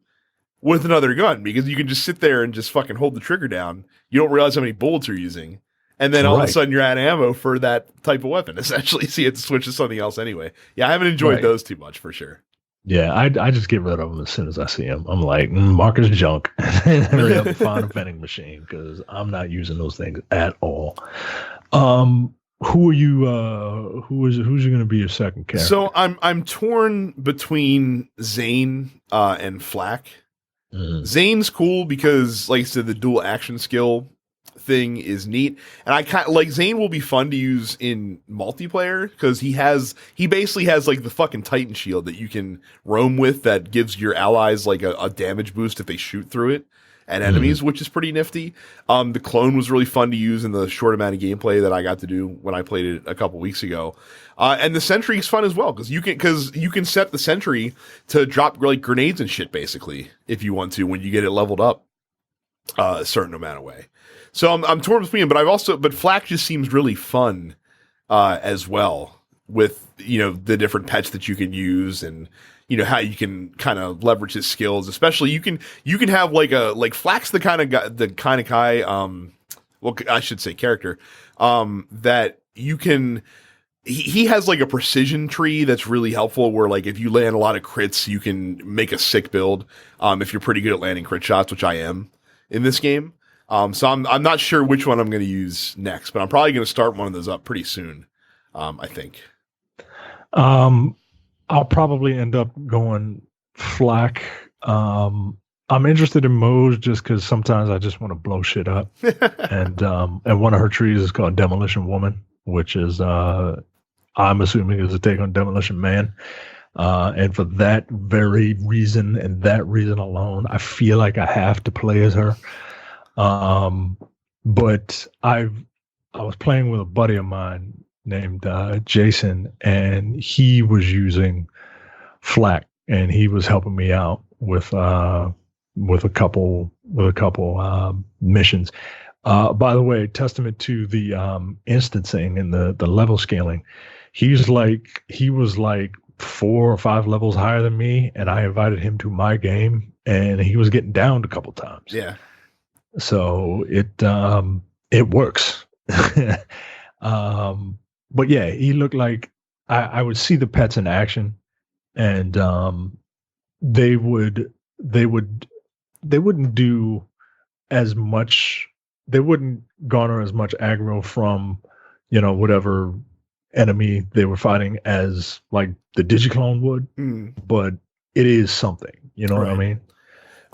with another gun, because you can just sit there and just fucking hold the trigger down. You don't realize how many bullets you're using. And then all of a sudden you're out of ammo for that type of weapon, essentially. So you have to switch to something else anyway. Yeah, I haven't enjoyed those too much, for sure. Yeah, I just get rid of them as soon as I see them. I'm like, mark as junk. And hurry up and find a vending machine, because I'm not using those things at all. Who are you? Who's going to be your second character? So I'm torn between Zane and Flak. Mm-hmm. Zane's cool because, like I said, the dual action skill thing is neat, and I kind of like Zane will be fun to use in multiplayer because he basically has like the fucking Titan shield that you can roam with that gives your allies like a damage boost if they shoot through it at enemies, which is pretty nifty. The clone was really fun to use in the short amount of gameplay that I got to do when I played it a couple weeks ago. And the sentry is fun as well because you can set the sentry to drop like grenades and shit basically if you want to when you get it leveled up a certain amount of way. So I'm torn between, but Flak just seems really fun as well with the different pets that you can use and how you can kind of leverage his skills. Especially you can have like Flak's the kind of guy well, I should say character that you can. He has like a precision tree that's really helpful where like if you land a lot of crits, you can make a sick build. If you're pretty good at landing crit shots, which I am in this game. So I'm not sure which one I'm going to use next, but I'm probably going to start one of those up pretty soon. I think. I'll probably end up going Flak. I'm interested in Mose just because sometimes I just want to blow shit up. and one of her trees is called Demolition Woman, which is I'm assuming is a take on Demolition Man. And for that very reason and that reason alone, I feel like I have to play as her. But I was playing with a buddy of mine named Jason, and he was using Flak, and he was helping me out with a couple missions. By the way, testament to the instancing and the level scaling. He was like 4 or 5 levels higher than me, and I invited him to my game, and he was getting downed a couple times. Yeah. So it works. But yeah, he looked like I would see the pets in action, and they wouldn't do as much. They wouldn't garner as much aggro from whatever enemy they were fighting as like the Digiclone would. But it is something. You know what I mean?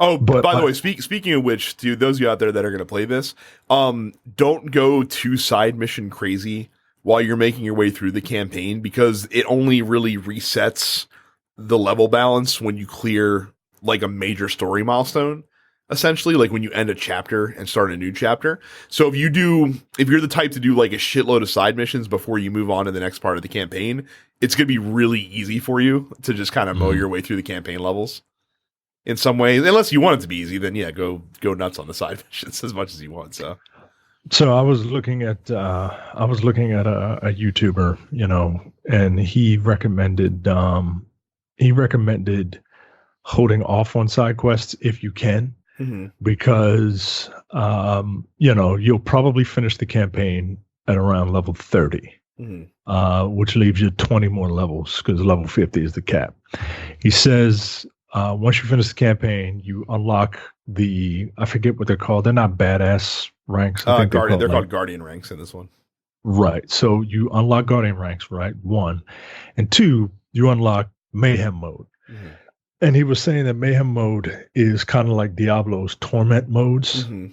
Oh, but by the way, speaking of which, to those of you out there that are going to play this, don't go too side mission crazy while you're making your way through the campaign, because it only really resets the level balance when you clear like a major story milestone, essentially, like when you end a chapter and start a new chapter. So if you're the type to do like a shitload of side missions before you move on to the next part of the campaign, it's going to be really easy for you to just kind of mow your way through the campaign levels. In some ways, unless you want it to be easy, then yeah, go nuts on the side missions as much as you want. So I was looking at a YouTuber, and he recommended holding off on side quests if you can, because you'll probably finish the campaign at around level 30, which leaves you 20 more levels because level 50 is the cap. He says. Once you finish the campaign, you unlock I forget what they're called. They're not badass ranks. I think Guardian. They're called Guardian ranks in this one. Right. So you unlock Guardian ranks, right? 1. And 2, you unlock Mayhem mode. Mm-hmm. And he was saying that Mayhem mode is kind of like Diablo's Torment modes. Mm-hmm.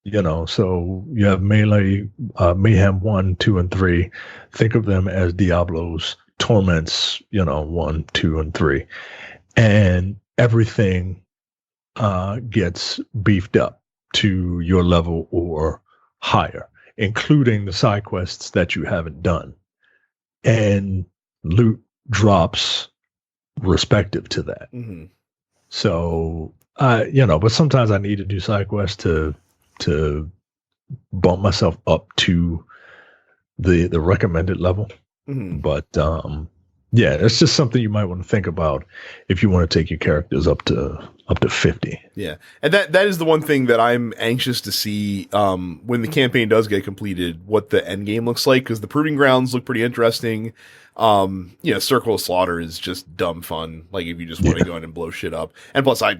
You know, so you have Melee, Mayhem 1, 2, and 3. Think of them as Diablo's Torments, 1, 2, and 3. And everything gets beefed up to your level or higher, including the side quests that you haven't done. And loot drops respective to that. Mm-hmm. So, but sometimes I need to do side quests to bump myself up to the recommended level. Mm-hmm. But yeah, it's just something you might want to think about if you want to take your characters up to 50. Yeah. And that is the one thing that I'm anxious to see when the campaign does get completed, what the end game looks like, because the Proving Grounds look pretty interesting. Circle of Slaughter is just dumb fun. Like if you just want to go in and blow shit up. And plus I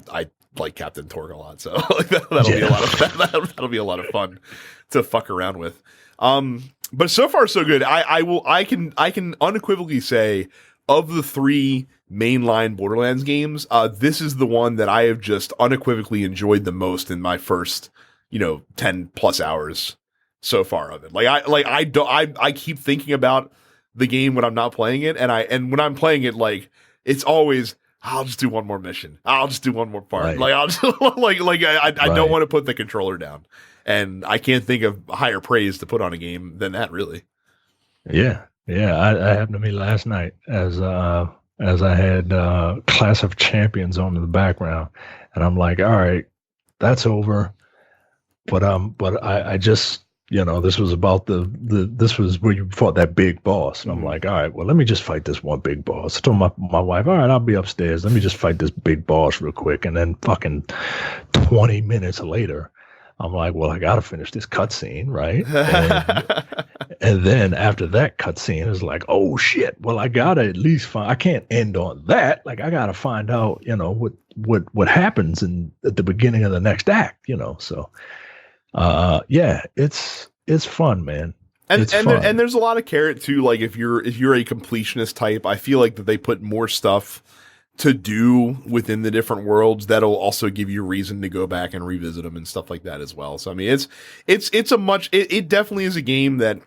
like Captain Torque a lot, so like that'll be a lot of that'll be a lot of fun to fuck around with. But so far so good. I can unequivocally say of the 3 mainline Borderlands games, this is the one that I have just unequivocally enjoyed the most in my first 10 plus hours so far of it. I keep thinking about the game when I'm not playing it, and when I'm playing it, like it's always, I'll just do one more mission. I'll just do one more part. Right. Like I'll just I don't want to put the controller down, and I can't think of higher praise to put on a game than that. Really. Yeah. I happened to me last night as I had Class of Champions on in the background, and I'm like, all right, that's over. But I just this was about this was where you fought that big boss. And I'm like, all right, well, let me just fight this one big boss. I told my wife, all right, I'll be upstairs. Let me just fight this big boss real quick. And then fucking 20 minutes later, I'm like, well, I got to finish this cutscene, right? And then after that cutscene, it's like, oh shit, well, I got to at least I can't end on that. Like, I got to find out, what happens at the beginning of the next act, So, yeah, it's fun, man. And there's a lot of carrot too. Like if you're a completionist type, I feel like that they put more stuff to do within the different worlds that'll also give you a reason to go back and revisit them and stuff like that as well. So I mean, it definitely is a game that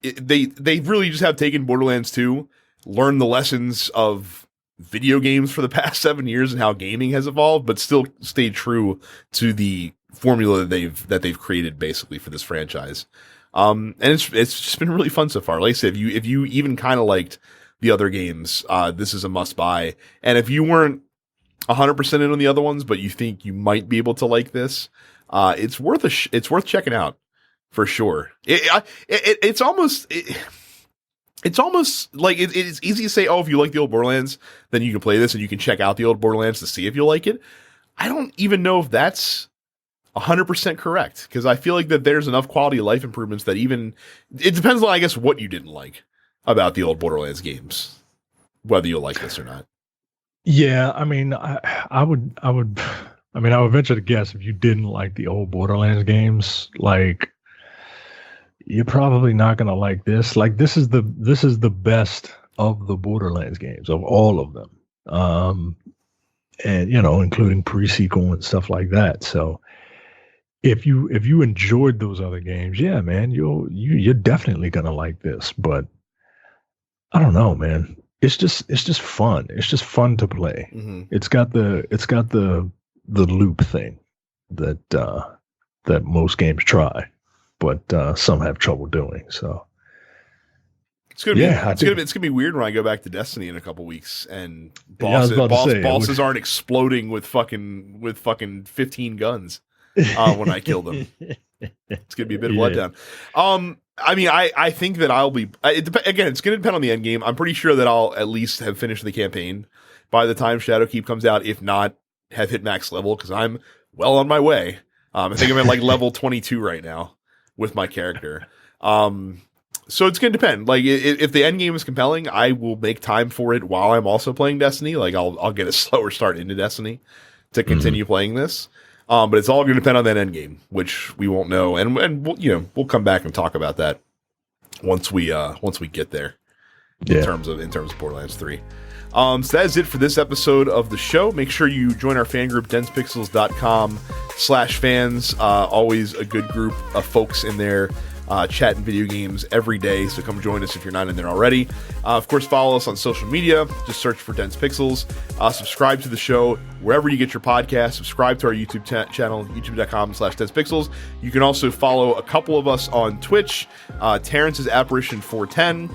they really just have taken Borderlands 2, learned the lessons of video games for the past 7 years and how gaming has evolved, but still stayed true to the formula that they've created basically for this franchise. And it's just been really fun so far. Like I said, if you even kind of liked the other games, this is a must buy. And if you weren't 100% in on the other ones, but you think you might be able to like this, it's worth checking out for sure. It's almost like it's easy to say, oh, if you like the old Borderlands, then you can play this and you can check out the old Borderlands to see if you like it. I don't even know if that's 100% correct, because I feel like that there's enough quality of life improvements that it depends on, I guess, what you didn't like about the old Borderlands games, whether you'll like this or not. Yeah, I mean, I would venture to guess if you didn't like the old Borderlands games, like you're probably not gonna like this. Like this is the best of the Borderlands games, of all of them, and including pre-sequel and stuff like that. So if you enjoyed those other games, yeah, man, you're definitely gonna like this. But I don't know, man. It's just fun. It's just fun to play. Mm-hmm. It's got the loop thing that most games try, but some have trouble doing. So it's gonna be weird when I go back to Destiny in a couple weeks and bosses aren't exploding with fucking 15 guns when I kill them. It's gonna be a bit of letdown. I mean, I think that I'll be. Again, it's going to depend on the end game. I'm pretty sure that I'll at least have finished the campaign by the time Shadowkeep comes out. If not, have hit max level, because I'm well on my way. I think I'm at like level 22 right now with my character. So it's going to depend. Like if the end game is compelling, I will make time for it while I'm also playing Destiny. Like I'll get a slower start into Destiny to continue playing this. But it's all going to depend on that end game, which we won't know, and we'll come back and talk about that once we get there. In terms of Borderlands 3. So that is it for this episode of the show. Make sure you join our fan group, densepixels.com/fans. Always a good group of folks in there chatting video games every day. So come join us if you're not in there already. Of course, follow us on social media. Just search for Dense Pixels. Subscribe to the show wherever you get your podcast. Subscribe to our YouTube channel, youtube.com/densepixels. You can also follow a couple of us on Twitch. Terrence is Apparition410.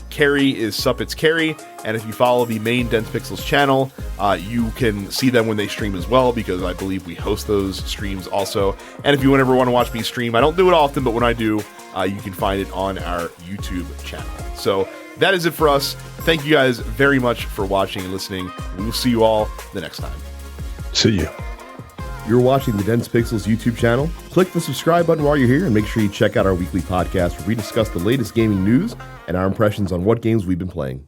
Carrie is Suppets Carrie, and if you follow the main Dense Pixels channel, you can see them when they stream as well, because I believe we host those streams also. And if you ever want to watch me stream, I don't do it often, but when I do, you can find it on our YouTube channel. So that is it for us. Thank you guys very much for watching and listening. We will see you all the next time. See you. You're watching the Dense Pixels YouTube channel. Click the subscribe button while you're here, and make sure you check out our weekly podcast where we discuss the latest gaming news and our impressions on what games we've been playing.